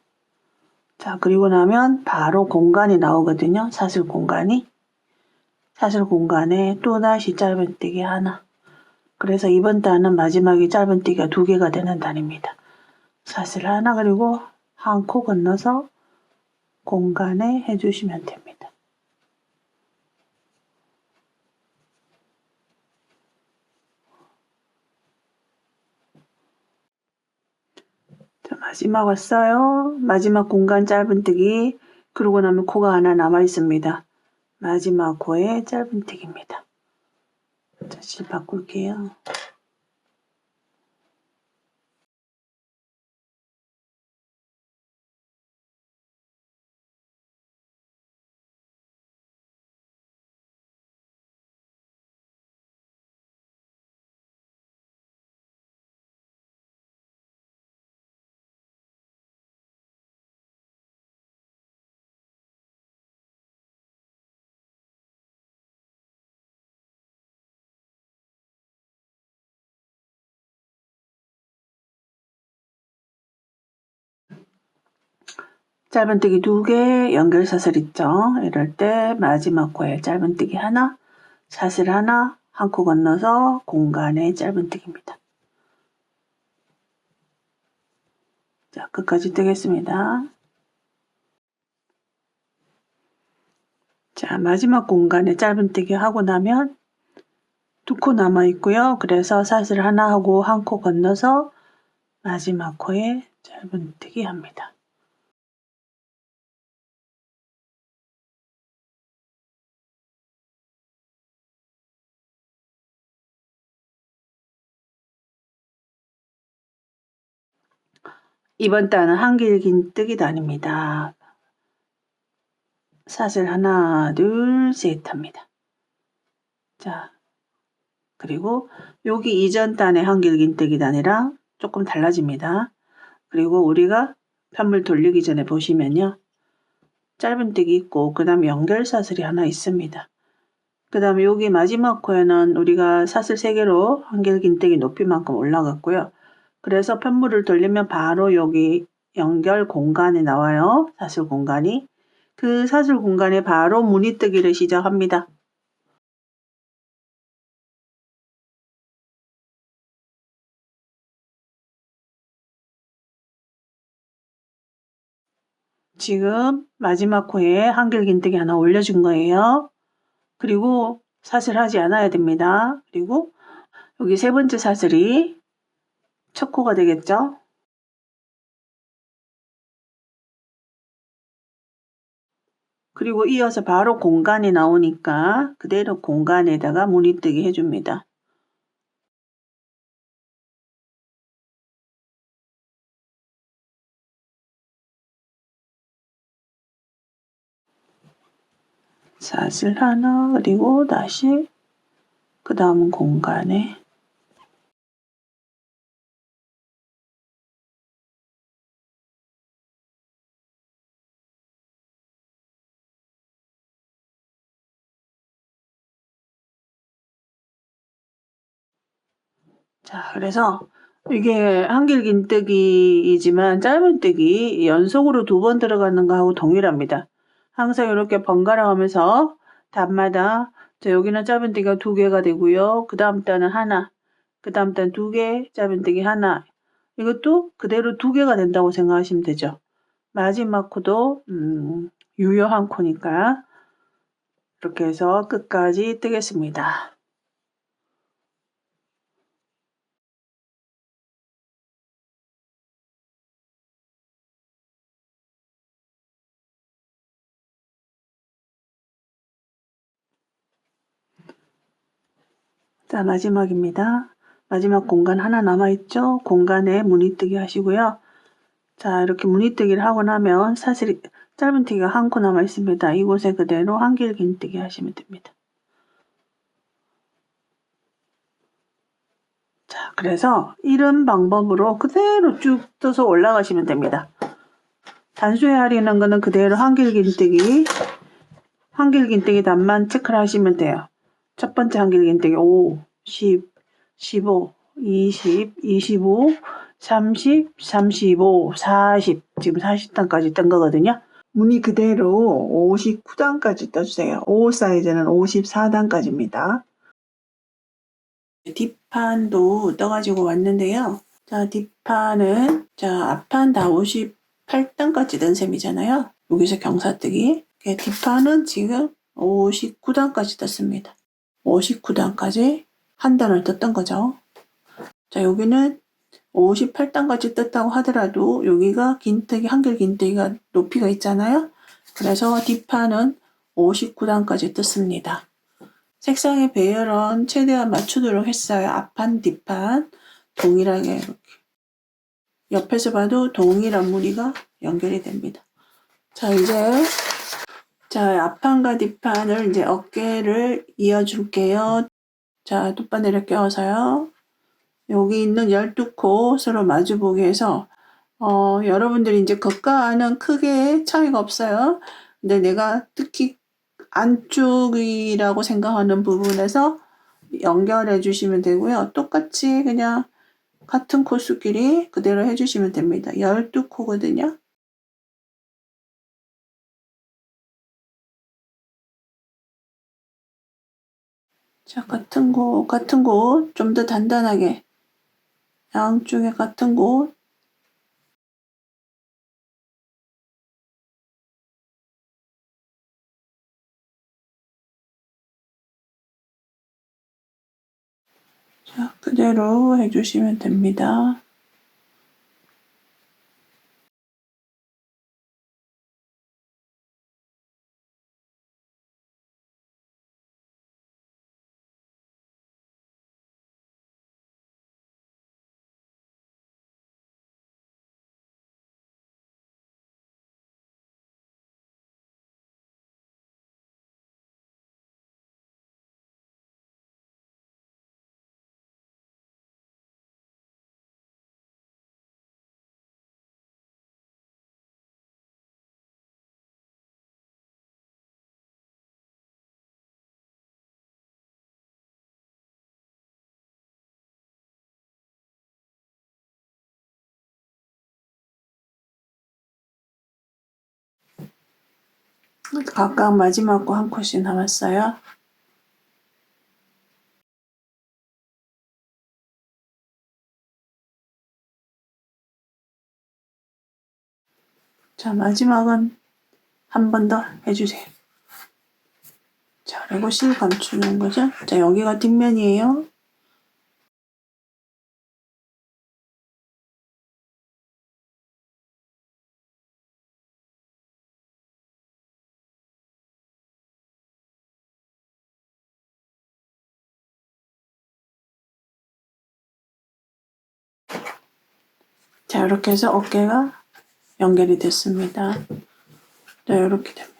B: 자, 그리고 나면 바로 공간이 나오거든요. 사슬 공간이. 사슬 공간에 또다시 짧은뜨기 하나. 그래서 이번 단은 마지막에 짧은뜨기가 2개가 되는 단입니다. 사슬 하나 그리고 한 코 건너서 공간에 해주시면 됩니다. 자, 마지막 왔어요. 마지막 공간 짧은뜨기. 그러고 나면 코가 하나 남아 있습니다. 마지막 코에 짧은뜨기입니다. 자, 실 바꿀게요. 짧은뜨기 2개, 연결사슬 있죠? 이럴 때 마지막 코에 짧은뜨기 하나, 사슬 하나, 한 코 건너서 공간에 짧은뜨기입니다. 자, 끝까지 뜨겠습니다. 자, 마지막 공간에 짧은뜨기 하고 나면 2코 남아 있고요. 그래서 사슬 하나 하고 한 코 건너서 마지막 코에 짧은뜨기 합니다. 이번 단은 한길긴뜨기 단입니다. 사슬 하나, 둘, 셋 합니다. 자, 그리고 여기 이전 단의 한길긴뜨기 단이랑 조금 달라집니다. 그리고 우리가 편물 돌리기 전에 보시면요. 짧은뜨기 있고 그 다음에 연결사슬이 하나 있습니다. 그 다음에 여기 마지막 코에는 우리가 사슬 3개로 한길긴뜨기 높이만큼 올라갔고요. 그래서 편물을 돌리면 바로 여기 연결 공간이 나와요. 사슬 공간이. 그 사슬 공간에 바로 무늬뜨기를 시작합니다. 지금 마지막 코에 한길긴뜨기 하나 올려준 거예요. 그리고 사슬 하지 않아야 됩니다. 그리고 여기 세 번째 사슬이 첫 코가 되겠죠. 그리고 이어서 바로 공간이 나오니까 그대로 공간에다가 무늬뜨기 해줍니다. 사슬 하나 그리고 다시 그 다음은 공간에 자, 그래서 이게 한길긴뜨기이지만 짧은뜨기 연속으로 2번 들어가는 거하고 동일합니다. 항상 이렇게 번갈아 가면서 단마다 자, 여기는 짧은뜨기가 2개가 되고요. 그 다음 단은 하나, 그 다음 단 2개, 짧은뜨기 하나. 이것도 그대로 2개가 된다고 생각하시면 되죠. 마지막 코도 유효한 코니까 이렇게 해서 끝까지 뜨겠습니다. 자, 마지막입니다. 마지막 공간 하나 남아있죠? 공간에 무늬뜨기 하시고요. 자, 이렇게 무늬뜨기를 하고 나면 사실 짧은뜨기가 한 코 남아있습니다. 이곳에 그대로 한길 긴뜨기 하시면 됩니다. 자, 그래서 이런 방법으로 그대로 쭉 떠서 올라가시면 됩니다. 단수해하려는 거는 그대로 한길 긴뜨기 단만 체크를 하시면 돼요. 첫 번째 한길 긴뜨기 5, 10, 15, 20, 25, 30, 35, 40 지금 40단까지 뜬 거거든요. 무늬 그대로 59단까지 떠주세요. 5 사이즈는 54단까지입니다. 뒷판도 떠가지고 왔는데요. 자, 뒷판은 앞판 다 58단까지 뜬 셈이잖아요. 여기서 경사뜨기. 뒷판은 지금 59단까지 떴습니다. 59단까지 한 단을 떴던 거죠. 자, 여기는 58단까지 떴다고 하더라도 여기가 긴뜨기, 한길 긴뜨기가 높이가 있잖아요. 그래서 뒷판은 59단까지 떴습니다. 색상의 배열은 최대한 맞추도록 했어요. 앞판, 뒷판 동일하게 이렇게. 옆에서 봐도 동일한 무늬가 연결이 됩니다. 자, 이제 앞판과 뒷판을 이제 어깨를 이어줄게요. 자, 돗바늘을 껴서요. 여기 있는 12코 서로 마주보게 해서 여러분들이 이제 겉과 안은 크게 차이가 없어요. 근데 내가 특히 안쪽이라고 생각하는 부분에서 연결해 주시면 되고요. 똑같이 그냥 같은 코수끼리 그대로 해주시면 됩니다. 12코거든요. 자, 같은 곳 좀 더 단단하게 양쪽에 같은 곳. 자, 그대로 해주시면 됩니다. 각각 마지막 거 한 컷씩 남았어요. 자, 마지막은 한 번 더 해주세요. 자, 그리고 실 감추는 거죠. 자, 여기가 뒷면이에요. 자, 이렇게 해서 어깨가 연결이 됐습니다. 자, 이렇게 됩니다.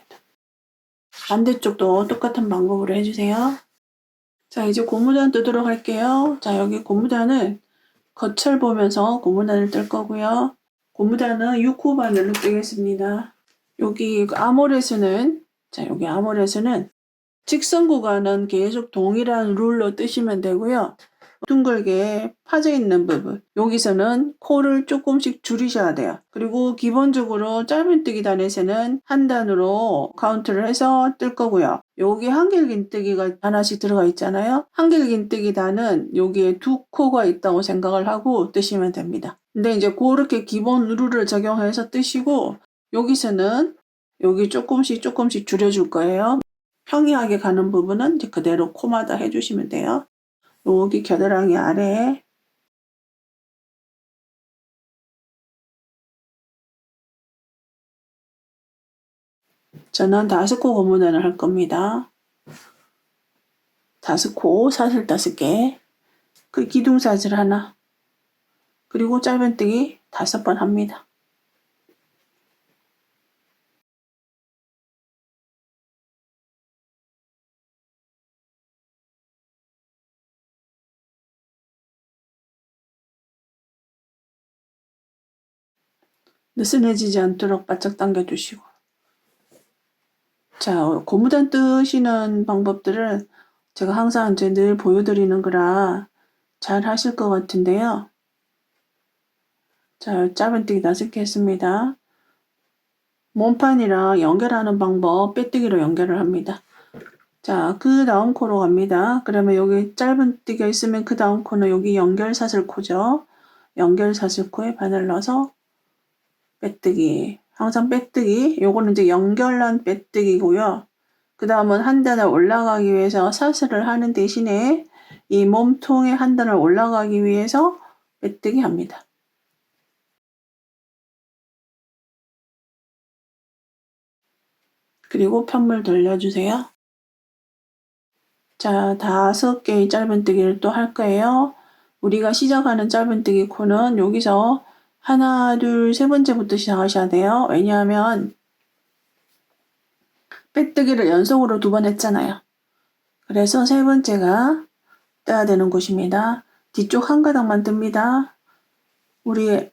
B: 반대쪽도 똑같은 방법으로 해주세요. 자, 이제 고무단 뜨도록 할게요. 자, 여기 고무단은 겉을 보면서 고무단을 뜰 거고요. 고무단은 6호 바늘로 뜨겠습니다. 여기 아모레스는 여기 아모레스는 직선 구간은 계속 동일한 룰로 뜨시면 되고요. 둥글게 파져 있는 부분 여기서는 코를 조금씩 줄이셔야 돼요. 그리고 기본적으로 짧은뜨기 단에서는 한 단으로 카운트를 해서 뜰 거고요. 여기 한길긴뜨기가 하나씩 들어가 있잖아요. 한길긴뜨기 단은 여기에 2코가 있다고 생각을 하고 뜨시면 됩니다. 근데 이제 그렇게 기본 룰을 적용해서 뜨시고 여기서는 여기 조금씩 줄여줄 거예요. 평이하게 가는 부분은 이제 그대로 코마다 해주시면 돼요. 여기 겨드랑이 아래에 저는 5코 고무단을 할 겁니다. 다스코 사슬 5개, 그리고 기둥사슬 하나, 그리고 짧은뜨기 5번 합니다. 느슨해지지 않도록 바짝 당겨주시고. 자, 고무단 뜨시는 방법들을 제가 항상 이제 늘 보여드리는 거라 잘 하실 것 같은데요. 자, 짧은뜨기 5개 했습니다. 몸판이랑 연결하는 방법, 빼뜨기로 연결을 합니다. 자, 그 다음 코로 갑니다. 그러면 여기 짧은뜨기가 있으면 그 다음 코는 여기 연결사슬코죠. 연결사슬코에 바늘 넣어서 빼뜨기. 항상 빼뜨기. 요거는 이제 연결한 빼뜨기고요. 그 다음은 한 단을 올라가기 위해서 사슬을 하는 대신에 이 몸통에 한 단을 올라가기 위해서 빼뜨기 합니다. 그리고 편물 돌려주세요. 자, 5개의 짧은뜨기를 또 할 거예요. 우리가 시작하는 짧은뜨기 코는 여기서 하나, 둘, 세 번째부터 시작하셔야 돼요. 왜냐하면 빼뜨기를 연속으로 2번 했잖아요. 그래서 세 번째가 떠야 되는 곳입니다. 뒤쪽 한 가닥만 뜹니다. 우리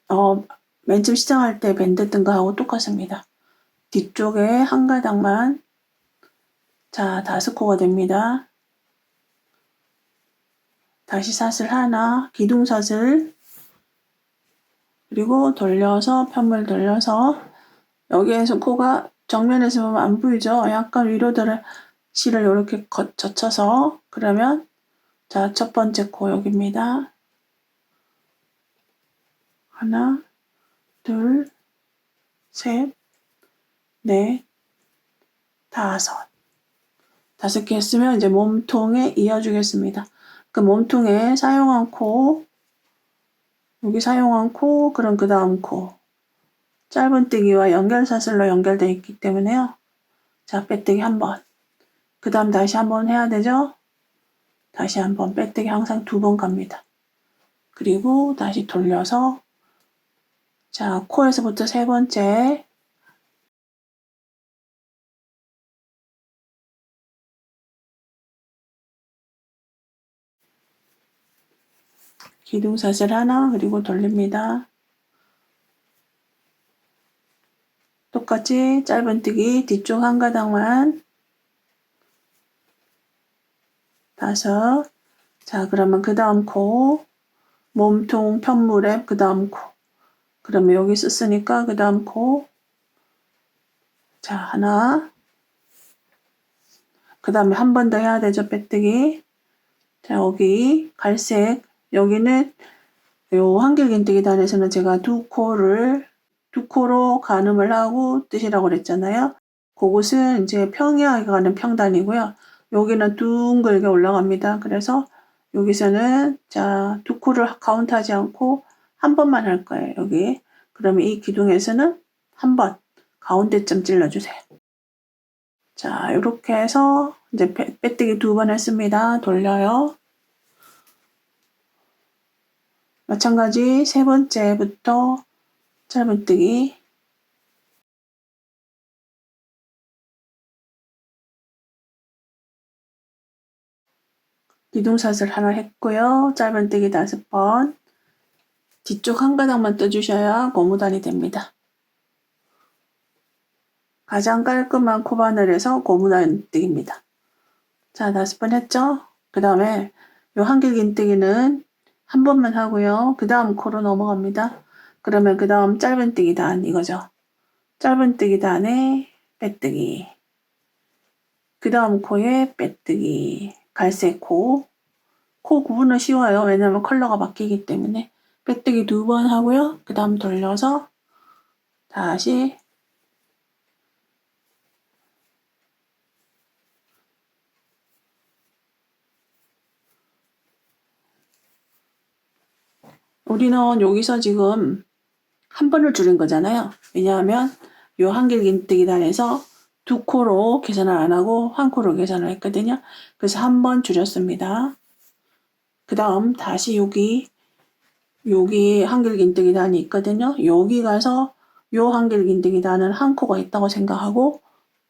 B: 맨 처음 시작할 때 밴드 뜬 거하고 똑같습니다. 뒤쪽에 한 가닥만. 자, 5코가 됩니다. 다시 사슬 하나, 기둥사슬, 그리고 돌려서 편물 돌려서 여기에서 코가 정면에서 보면 안 보이죠? 약간 위로 들어 실을 이렇게 젖혀서 그러면 자, 첫 번째 코 여기입니다. 하나, 둘, 셋, 넷, 5. 5개 했으면 이제 몸통에 이어주겠습니다. 그 몸통에 사용한 코, 여기 사용한 코, 그럼 그 다음 코. 짧은뜨기와 연결사슬로 연결되어 있기 때문에요. 자, 빼뜨기 한 번. 그 다음 다시 한 번 해야 되죠? 다시 한 번 빼뜨기 항상 2번 갑니다. 그리고 다시 돌려서 자, 코에서부터 세 번째 기둥사슬 하나, 그리고 돌립니다. 똑같이 짧은뜨기 뒤쪽 한 가닥만 5. 자, 그러면 그 다음 코 몸통 편물에 그 다음 코. 그러면 여기 썼으니까 그 다음 코. 자, 하나. 그 다음에 한 번 더 해야 되죠, 빼뜨기. 자, 여기 갈색. 여기는 요 한길긴뜨기 단에서는 제가 2코로 가늠을 하고 뜨시라고 그랬잖아요. 그곳은 이제 평이하게 가는 평단이고요. 여기는 둥글게 올라갑니다. 그래서 여기서는 자, 2코를 카운트하지 않고 한 번만 할 거예요. 여기. 그러면 이 기둥에서는 한 번 가운데점 찔러주세요. 자, 이렇게 해서 이제 빼뜨기 2번 했습니다. 돌려요. 마찬가지 세 번째부터 짧은뜨기. 기둥사슬 하나 했고요. 짧은뜨기 5번. 뒤쪽 한 가닥만 떠주셔야 고무단이 됩니다. 가장 깔끔한 코바늘에서 고무단뜨기입니다. 자, 5번 했죠? 그 다음에 요 한길긴뜨기는 한 번만 하고요. 그 다음 코로 넘어갑니다. 그러면 그 다음 짧은뜨기 단 이거죠. 짧은뜨기 단에 빼뜨기. 그 다음 코에 빼뜨기. 갈색 코. 코 구분은 쉬워요. 왜냐면 컬러가 바뀌기 때문에. 빼뜨기 2번 하고요. 그 다음 돌려서 다시 우리는 여기서 지금 한 번을 줄인 거잖아요. 왜냐하면 요 한길긴뜨기 단에서 두 코로 계산을 안 하고 한 코로 계산을 했거든요. 그래서 한 번 줄였습니다. 그 다음 다시 여기 한길긴뜨기 단이 있거든요. 여기 가서 요 한길긴뜨기 단은 한 코가 있다고 생각하고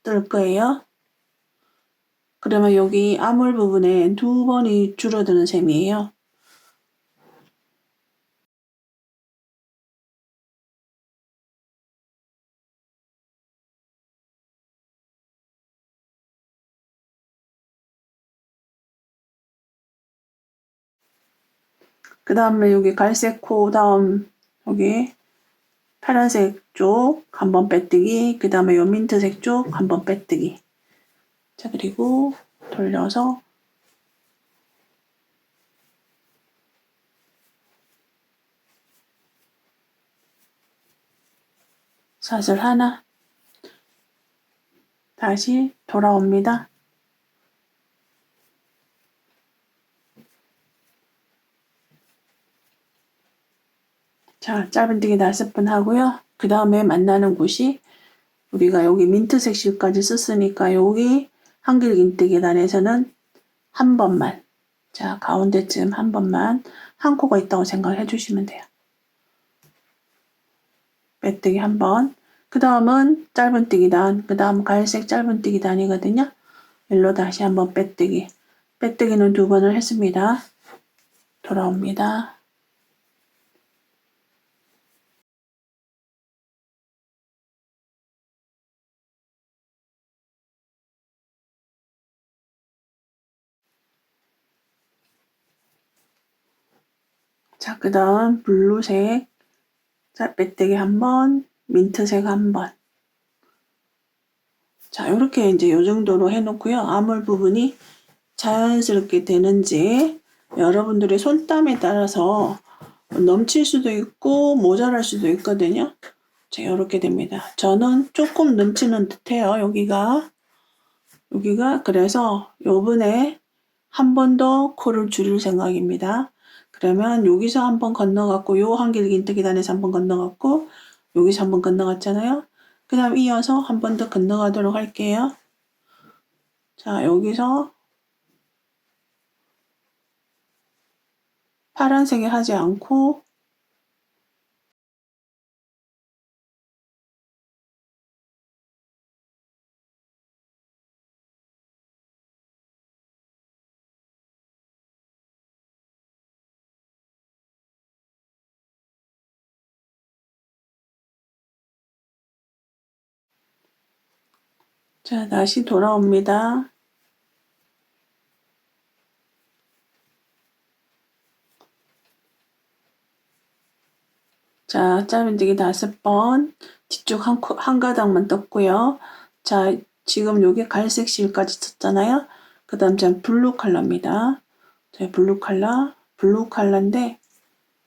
B: 뜰 거예요. 그러면 여기 아물 부분에 두 번이 줄어드는 셈이에요. 그 다음에 여기 갈색 코 다음 여기 파란색 쪽 한 번 빼뜨기, 그 다음에 요 민트색 쪽 한 번 빼뜨기. 자, 그리고 돌려서 사슬 하나, 다시 돌아옵니다. 자, 짧은뜨기 5번 하고요. 그 다음에 만나는 곳이 우리가 여기 민트색 실까지 썼으니까 여기 한길긴뜨기 단에서는 한 번만, 자, 가운데쯤 한 번만 한 코가 있다고 생각해 주시면 돼요. 빼뜨기 한 번, 그 다음은 짧은뜨기 단, 그 다음 갈색 짧은뜨기 단이거든요. 일로 다시 한번 빼뜨기. 빼뜨기는 2번을 했습니다. 돌아옵니다. 자, 그 다음 블루색, 자, 빼뜨기 한 번, 민트색 한 번. 자, 이렇게 이제 요 정도로 해놓고요. 아물 부분이 자연스럽게 되는지 여러분들의 손땀에 따라서 넘칠 수도 있고 모자랄 수도 있거든요. 자, 이렇게 됩니다. 저는 조금 넘치는 듯해요. 여기가 그래서 요번에 한 번 더 코를 줄일 생각입니다. 그러면 여기서 한 번 건너갔고 요 한길긴뜨기 단에서 한 번 건너갔고 여기서 한 번 건너갔잖아요. 그 다음 이어서 한 번 더 건너가도록 할게요. 자, 여기서 파란색에 하지 않고 자, 다시 돌아옵니다. 자, 짧은뜨기 5번, 뒤쪽 한 가닥만 떴고요. 자, 지금 여기 갈색 실까지 떴잖아요. 그 다음 전 블루 컬러입니다. 자, 블루 컬러인데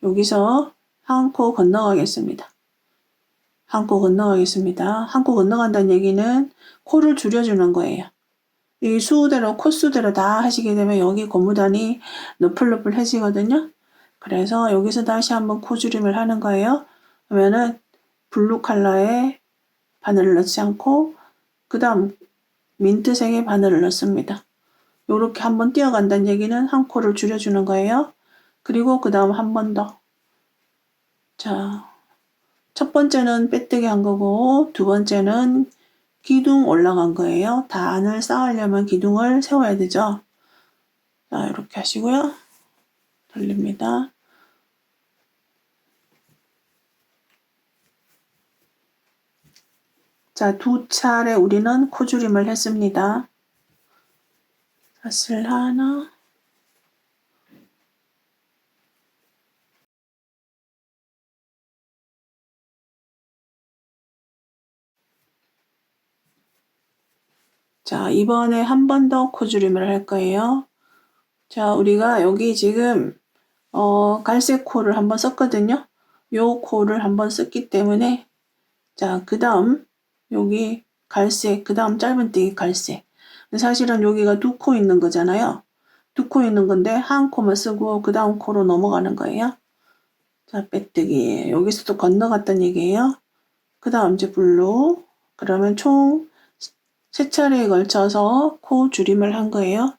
B: 여기서 한 코 건너가겠습니다. 한 코 건너간다는 얘기는 코를 줄여주는 거예요. 이 수대로 코수대로 다 하시게 되면 여기 고무단이 너플너플해지거든요. 그래서 여기서 다시 한번 코줄임을 하는 거예요. 그러면은 블루 컬러에 바늘을 넣지 않고 그 다음 민트색에 바늘을 넣습니다. 요렇게 한번 뛰어간다는 얘기는 한 코를 줄여주는 거예요. 그리고 그 다음 한 번 더. 자, 첫 번째는 빼뜨기 한 거고 두 번째는 기둥 올라간 거예요. 단을 쌓으려면 기둥을 세워야 되죠. 자, 이렇게 하시고요. 돌립니다. 자, 2차례 우리는 코줄임을 했습니다. 사슬 하나, 자, 이번에 한 번 더 코줄임을 할 거예요. 자, 우리가 여기 지금 갈색 코를 한번 썼거든요. 요 코를 한번 썼기 때문에 자, 그 다음 여기 갈색, 그 다음 짧은뜨기 갈색. 사실은 여기가 2코 있는 거잖아요. 2코 있는 건데 한 코만 쓰고 그 다음 코로 넘어가는 거예요. 자, 빼뜨기. 여기서 또 건너갔다는 얘기예요. 그 다음 이제 블루. 그러면 총 세 차례에 걸쳐서 코 줄임을 한 거예요.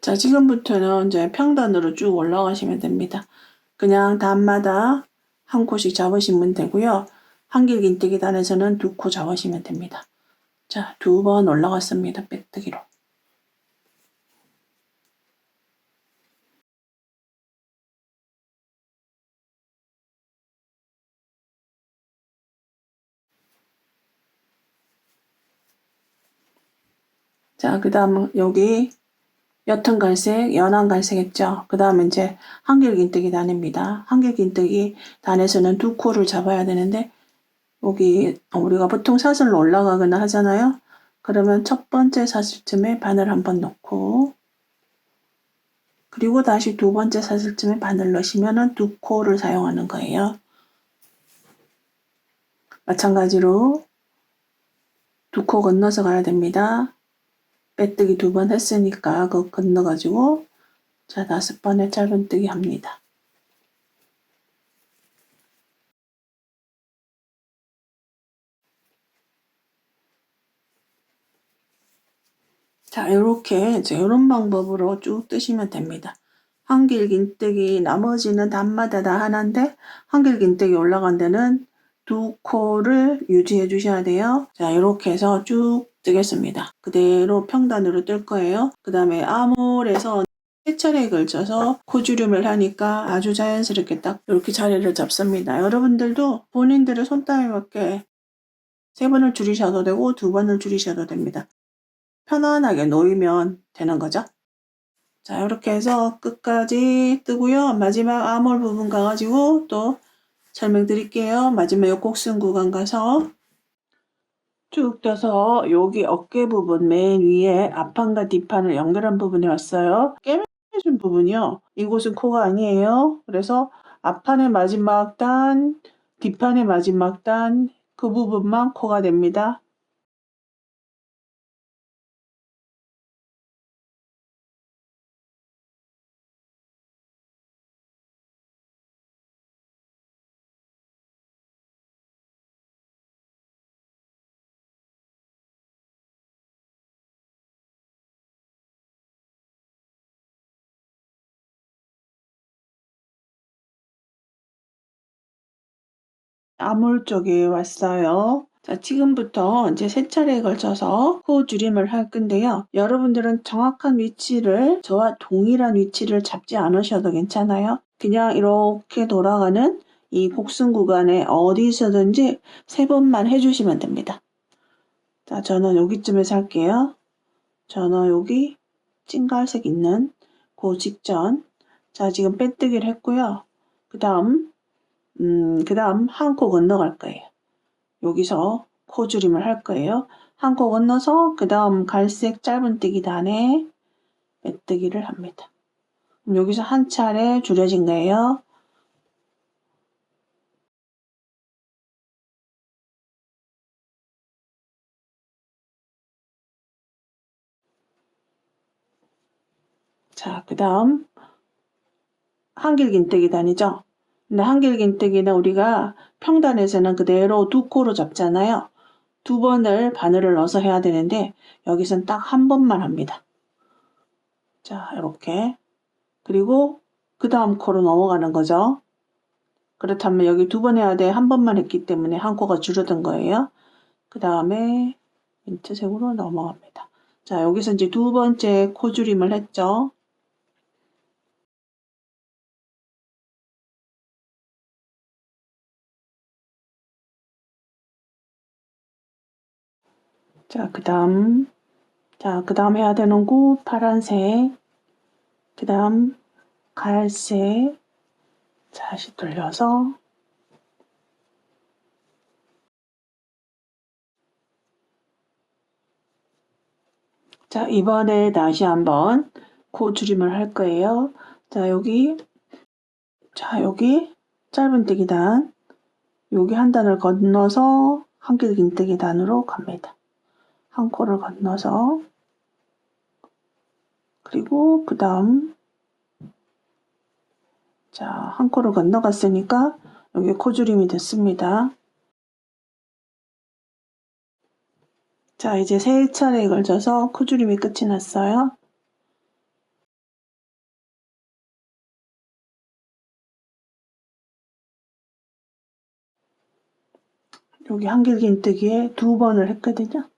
B: 자, 지금부터는 이제 평단으로 쭉 올라가시면 됩니다. 그냥 단마다 한 코씩 잡으시면 되고요. 한길긴뜨기 단에서는 2코 잡으시면 됩니다. 자, 2번 올라갔습니다. 빼뜨기로. 자, 그 다음 여기 옅은 갈색, 연한 갈색 했죠? 그 다음에 이제 한길긴뜨기 단입니다. 한길긴뜨기 단에서는 2코를 잡아야 되는데 여기 우리가 보통 사슬로 올라가거나 하잖아요. 그러면 첫 번째 사슬쯤에 바늘 한번 넣고 그리고 다시 두 번째 사슬쯤에 바늘 넣으시면은 2코를 사용하는 거예요. 마찬가지로 2코 건너서 가야 됩니다. 빼뜨기 2번 했으니까 그거 건너가지고 자 5번에 짧은뜨기 합니다. 자 이렇게 이제 이런 방법으로 쭉 뜨시면 됩니다. 한길긴뜨기 나머지는 단마다 다 하나인데 한길긴뜨기 올라간 데는 2코를 유지해 주셔야 돼요. 자 이렇게 해서 쭉 뜨겠습니다. 그대로 평단으로 뜰 거예요. 그 다음에 아몰에서 세 차례에 걸쳐서 코주름을 하니까 아주 자연스럽게 딱 이렇게 자리를 잡습니다. 여러분들도 본인들의 손땀에 맞게 3번을 줄이셔도 되고 2번을 줄이셔도 됩니다. 편안하게 놓이면 되는 거죠. 자 이렇게 해서 끝까지 뜨고요. 마지막 아몰 부분 가가지고 또 설명드릴게요. 마지막 역곡선 구간 가서 쭉 떠서 여기 어깨 부분 맨 위에 앞판과 뒷판을 연결한 부분에 왔어요. 깨매진 부분이요. 이곳은 코가 아니에요. 그래서 앞판의 마지막 단, 뒷판의 마지막 단, 그 부분만 코가 됩니다. 아몰 쪽에 왔어요. 자, 지금부터 이제 세 차례에 걸쳐서 코 줄임을 할 건데요. 여러분들은 정확한 위치를 저와 동일한 위치를 잡지 않으셔도 괜찮아요. 그냥 이렇게 돌아가는 이 곡선 구간에 어디서든지 3번만 해주시면 됩니다. 자, 저는 여기쯤에서 할게요. 저는 여기 찐갈색 있는 그 직전. 자, 지금 빼뜨기를 했고요. 그 다음 한 코 건너갈 거예요. 여기서 코줄임을 할 거예요. 한 코 건너서 그 다음 갈색 짧은뜨기 단에 빼뜨기를 합니다. 그럼 여기서 한 차례 줄여진 거예요. 자, 그 다음 한길긴뜨기 단이죠. 근데 한길긴뜨기는 우리가 평단에서는 그대로 2코로 잡잖아요. 2번을 바늘을 넣어서 해야 되는데 여기선 딱 한 번만 합니다. 자, 이렇게. 그리고 그 다음 코로 넘어가는 거죠. 그렇다면 여기 2번 해야 돼. 한 번만 했기 때문에 한 코가 줄어든 거예요. 그 다음에 민트색으로 넘어갑니다. 자, 여기서 이제 2번째 코줄임을 했죠. 자, 그 다음 해야 되는 거 파란색, 그 다음 갈색, 다시 돌려서 자, 이번에 다시 한번 코 줄임을 할 거예요. 자, 여기 짧은뜨기 단, 여기 한 단을 건너서 한길긴뜨기 단으로 갑니다. 한 코를 건너서 그리고 그 다음 자, 한 코를 건너갔으니까 여기 코줄임이 됐습니다. 자, 이제 세 차례에 걸쳐서 코줄임이 끝이 났어요. 여기 한길긴뜨기에 2번을 했거든요.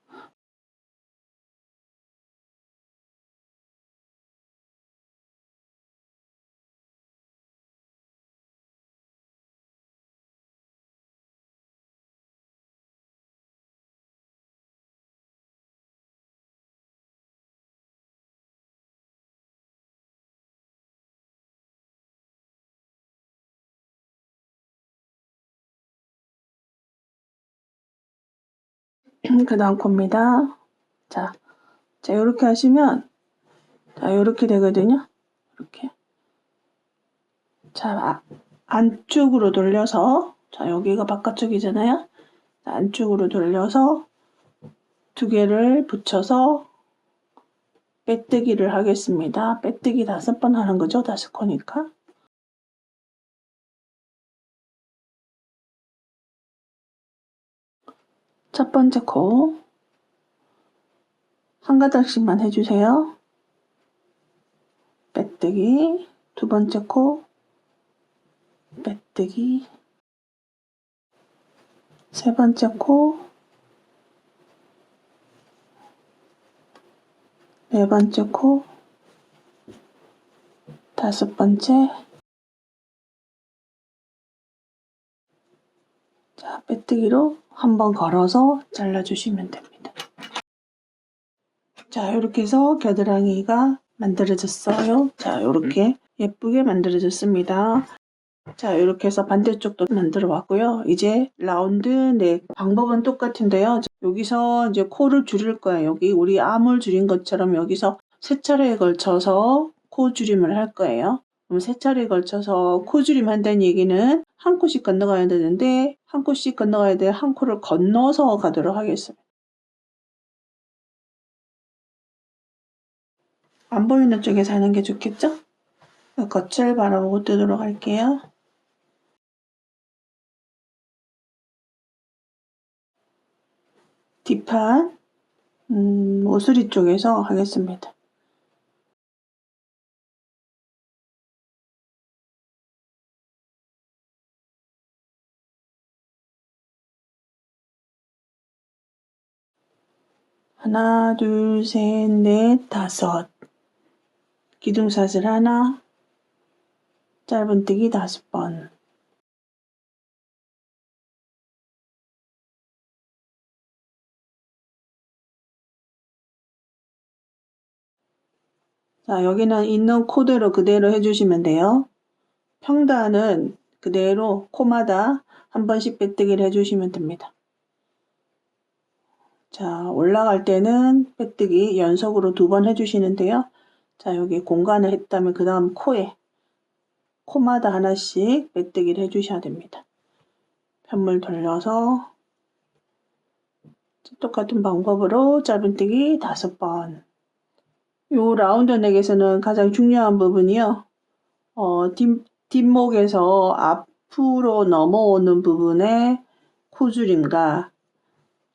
B: 그 다음 코입니다. 자, 이렇게 하시면 자, 이렇게 되거든요. 이렇게. 자, 안쪽으로 돌려서 자, 여기가 바깥쪽이잖아요. 자, 안쪽으로 돌려서 2개를 붙여서 빼뜨기를 하겠습니다. 빼뜨기 5번 하는 거죠. 5코니까. 첫 번째 코 한 가닥씩만 해주세요. 빼뜨기. 두 번째 코 빼뜨기. 세 번째 코 네 번째 코 5번째. 자, 빼뜨기로 한번 걸어서 잘라주시면 됩니다. 자, 이렇게 해서 겨드랑이가 만들어졌어요. 자, 이렇게 예쁘게 만들어졌습니다. 자, 이렇게 해서 반대쪽도 만들어 왔고요. 이제 라운드 넥 방법은 똑같은데요. 여기서 이제 코를 줄일 거예요. 여기 우리 암을 줄인 것처럼 여기서 3차례에 걸쳐서 코 줄임을 할 거예요. 그럼 3차례에 걸쳐서 코 줄임 한다는 얘기는 한 코씩 건너가야 되는데 한 코씩 건너가야 돼. 한 코를 건너서 가도록 하겠습니다. 안 보이는 쪽에서 하는 게 좋겠죠? 겉을 바라보고 뜨도록 할게요. 뒷판 모서리 쪽에서 하겠습니다. 하나, 둘, 셋, 넷, 5. 기둥사슬 하나, 짧은뜨기 5번. 자, 여기는 있는 코대로 그대로 해주시면 돼요. 평단은 그대로 코마다 한 번씩 빼뜨기를 해주시면 됩니다. 자, 올라갈 때는 빼뜨기 연속으로 2번 해주시는데요. 자, 여기 공간을 했다면 그 다음 코마다 하나씩 빼뜨기를 해주셔야 됩니다. 편물 돌려서 똑같은 방법으로 짧은뜨기 5번. 요 라운드 넥에서는 가장 중요한 부분이요. 뒷목에서 앞으로 넘어오는 부분에 코줄임과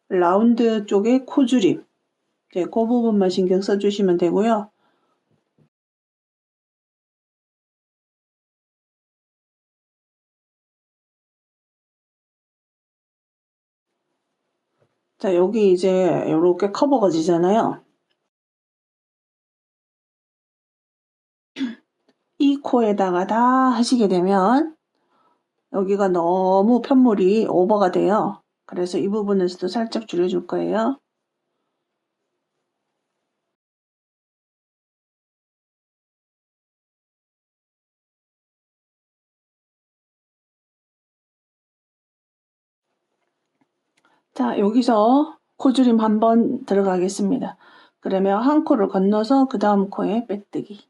B: 라운드 쪽에 코줄임. 그 부분만 신경 써주시면 되고요. 자, 여기 이제 이렇게 커버가 지잖아요. 이 코에다가 다 하시게 되면 여기가 너무 편물이 오버가 돼요. 그래서 이 부분에서도 살짝 줄여줄 거예요. 자, 여기서 코줄임 한번 들어가겠습니다. 그러면 한 코를 건너서 그 다음 코에 빼뜨기.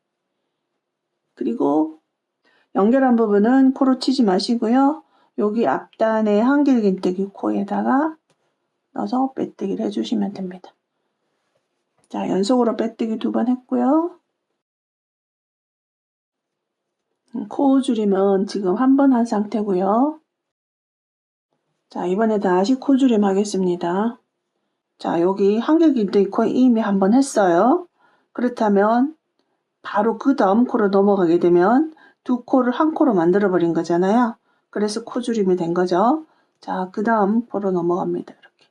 B: 그리고 연결한 부분은 코로 치지 마시고요. 여기 앞단에 한길긴뜨기 코에다가 넣어서 빼뜨기를 해주시면 됩니다. 자, 연속으로 빼뜨기 2번 했고요. 코 줄임은 지금 1번 한 상태고요. 자, 이번에 다시 코 줄임 하겠습니다. 자, 여기 한길긴뜨기 코 이미 1번 했어요. 그렇다면 바로 그 다음 코로 넘어가게 되면 2코를 1코로 만들어 버린 거잖아요. 그래서 코 줄임이 된 거죠. 자, 그 다음 코로 넘어갑니다. 이렇게.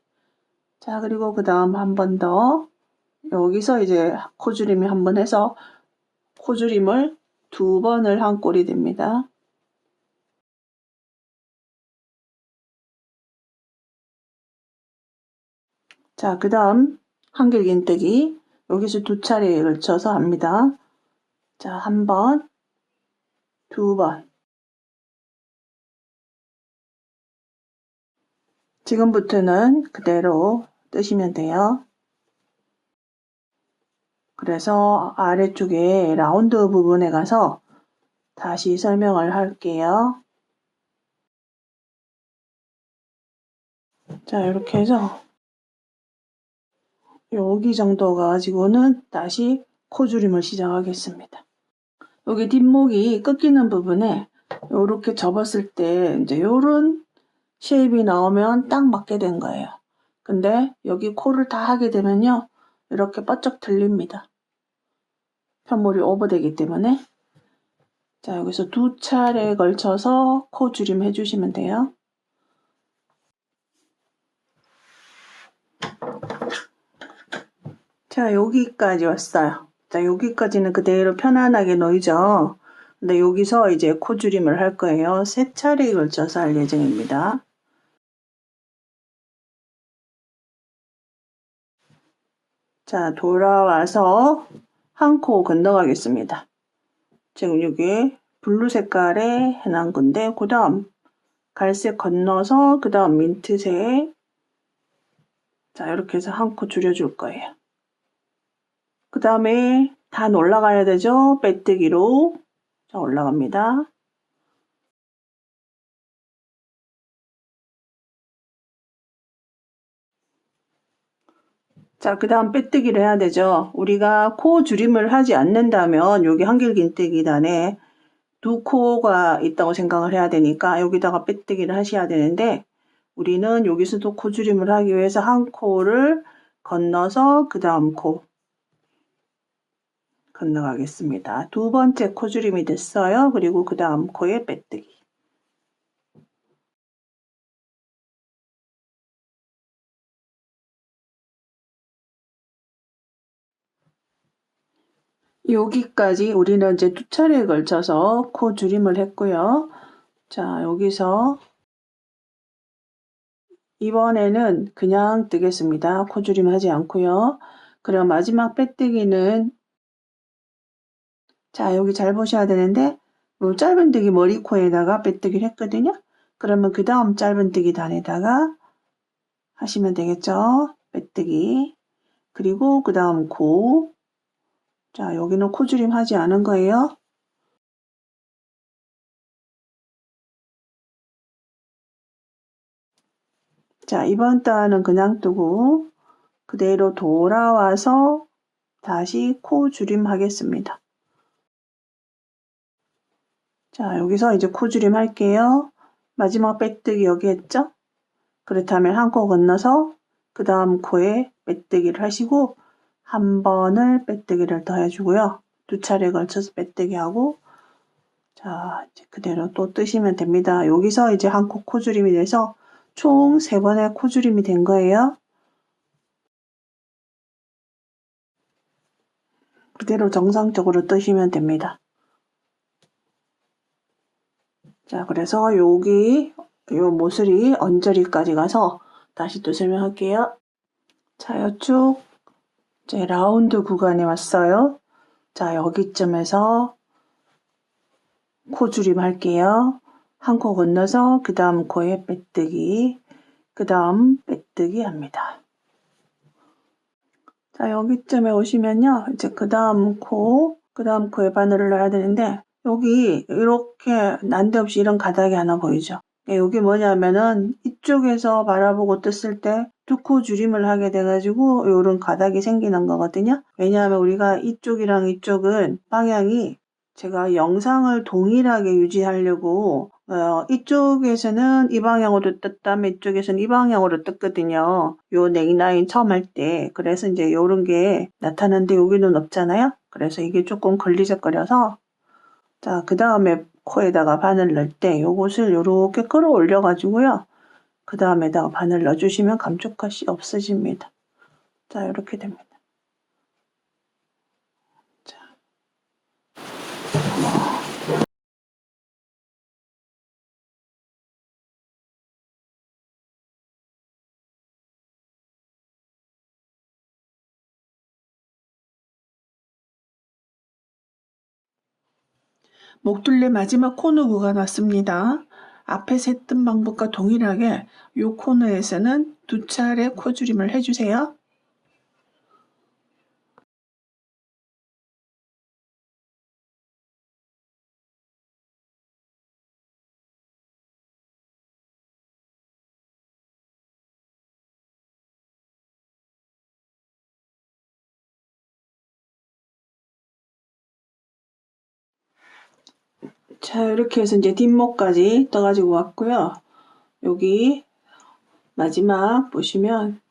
B: 자, 그리고 그 다음 한 번 더 여기서 이제 코 줄임이 1번 해서 코 줄임을 2번을 한 꼴이 됩니다. 자, 그 다음 한길긴뜨기 여기서 2차례에 걸쳐서 합니다. 자, 1번, 2번. 지금부터는 그대로 뜨시면 돼요. 그래서 아래쪽에 라운드 부분에 가서 다시 설명을 할게요. 자, 이렇게 해서 여기 정도 가지고는 다시 코줄임을 시작하겠습니다. 여기 뒷목이 끊기는 부분에 이렇게 접었을 때 이제 요런 쉐입이 나오면 딱 맞게 된 거예요. 근데 여기 코를 다 하게 되면요, 이렇게 뻗쩍 들립니다. 편물이 오버되기 때문에. 자, 여기서 2차례에 걸쳐서 코 줄임 해주시면 돼요. 자, 여기까지 왔어요. 자, 여기까지는 그대로 편안하게 놓이죠. 근데 여기서 이제 코 줄임을 할 거예요. 3차례에 걸쳐서 할 예정입니다. 자, 돌아와서 한 코 건너가겠습니다. 지금 여기 블루 색깔에 해놓은 건데, 그 다음 갈색 건너서 그 다음 민트색. 자, 이렇게 해서 한 코 줄여줄 거예요. 그 다음에 단 올라가야 되죠. 빼뜨기로. 자, 올라갑니다. 자, 그 다음 빼뜨기를 해야 되죠. 우리가 코 줄임을 하지 않는다면 여기 한길긴뜨기 단에 2코가 있다고 생각을 해야 되니까 여기다가 빼뜨기를 하셔야 되는데, 우리는 여기서도 코 줄임을 하기 위해서 한 코를 건너서 그 다음 코 건너가겠습니다. 2번째 코 줄임이 됐어요. 그리고 그 다음 코에 빼뜨기. 여기까지 우리는 이제 2차례에 걸쳐서 코 줄임을 했고요. 자, 여기서 이번에는 그냥 뜨겠습니다. 코 줄임 하지 않고요. 그럼 마지막 빼뜨기는, 자, 여기 잘 보셔야 되는데 요 짧은뜨기 머리코에다가 빼뜨기를 했거든요. 그러면 그 다음 짧은뜨기 단에다가 하시면 되겠죠. 빼뜨기. 그리고 그 다음 코. 자, 여기는 코 줄임 하지 않은 거예요. 자, 이번 단은 그냥 뜨고 그대로 돌아와서 다시 코 줄임 하겠습니다. 자, 여기서 이제 코 줄임 할게요. 마지막 빼뜨기 여기 했죠? 그렇다면 한 코 건너서 그 다음 코에 빼뜨기를 하시고 한 번을 빼뜨기를 더 해주고요. 2차례에 걸쳐서 빼뜨기 하고, 자, 이제 그대로 또 뜨시면 됩니다. 여기서 이제 한 코 코줄임이 돼서 총 3번의 코줄임이 된 거예요. 그대로 정상적으로 뜨시면 됩니다. 자, 그래서 여기 요 모서리 언저리까지 가서 다시 또 설명할게요. 자, 이쪽 이제 라운드 구간에 왔어요. 자, 여기쯤에서 코 줄임 할게요. 한 코 건너서 그 다음 코에 빼뜨기, 그 다음 빼뜨기 합니다. 자, 여기쯤에 오시면요, 이제 그 다음 코에 바늘을 넣어야 되는데, 여기 이렇게 난데없이 이런 가닥이 하나 보이죠? 여기 뭐냐면은 이쪽에서 바라보고 떴을 때 두 코 줄임을 하게 돼가지고 요런 가닥이 생기는 거거든요. 왜냐하면 우리가 이쪽이랑 이쪽은 방향이 제가 영상을 동일하게 유지하려고 이쪽에서는 이 방향으로 떴다면 이쪽에서는 이 방향으로 떴거든요. 요 넥라인 처음 할 때. 그래서 이제 요런 게 나타나는데 여기는 없잖아요. 그래서 이게 조금 걸리적거려서 자, 그 다음에 코에다가 바늘 넣을 때 요것을 요렇게 끌어올려 가지고요. 그 다음에다가 바늘 넣어주시면 감쪽같이 없어집니다. 자, 이렇게 됩니다. 자. 목둘레 마지막 코너 구간 왔습니다. 앞에서 했던 방법과 동일하게 이 코너에서는 두 차례 코줄임을 해주세요. 자, 이렇게 해서 이제 뒷목까지 떠가지고 왔고요. 여기 마지막 보시면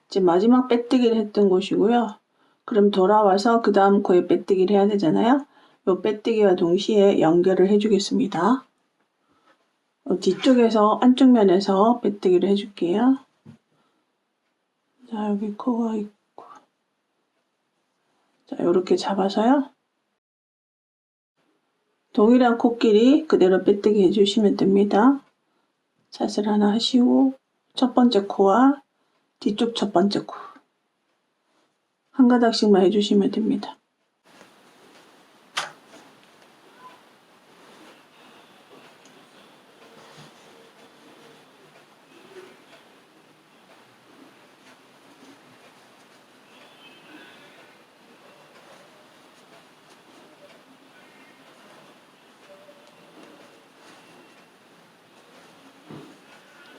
B: 이제 마지막 빼뜨기를 했던 곳이고요. 그럼 돌아와서 그 다음 코에 빼뜨기를 해야 되잖아요. 이 빼뜨기와 동시에 연결을 해주겠습니다. 뒤쪽에서 안쪽 면에서 빼뜨기를 해줄게요. 자, 여기 코가 있고 자, 이렇게 잡아서요. 동일한 코끼리 그대로 빼뜨기 해주시면 됩니다. 샷을 하나 하시고 첫 번째 코와 뒤쪽 첫 번째 코 한 가닥씩만 해주시면 됩니다.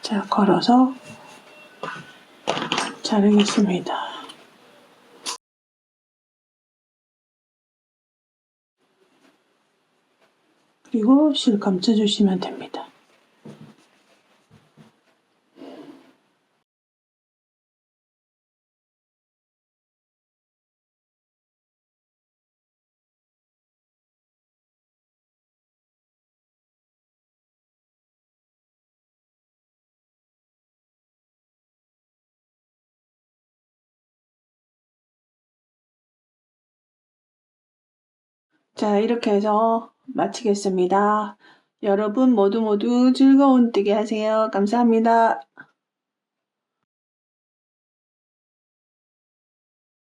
B: 자, 걸어서 자르겠습니다. 그리고 실 감춰주시면 됩니다. 자, 이렇게 해서 마치겠습니다. 여러분 모두 즐거운 뜨기 하세요. 감사합니다.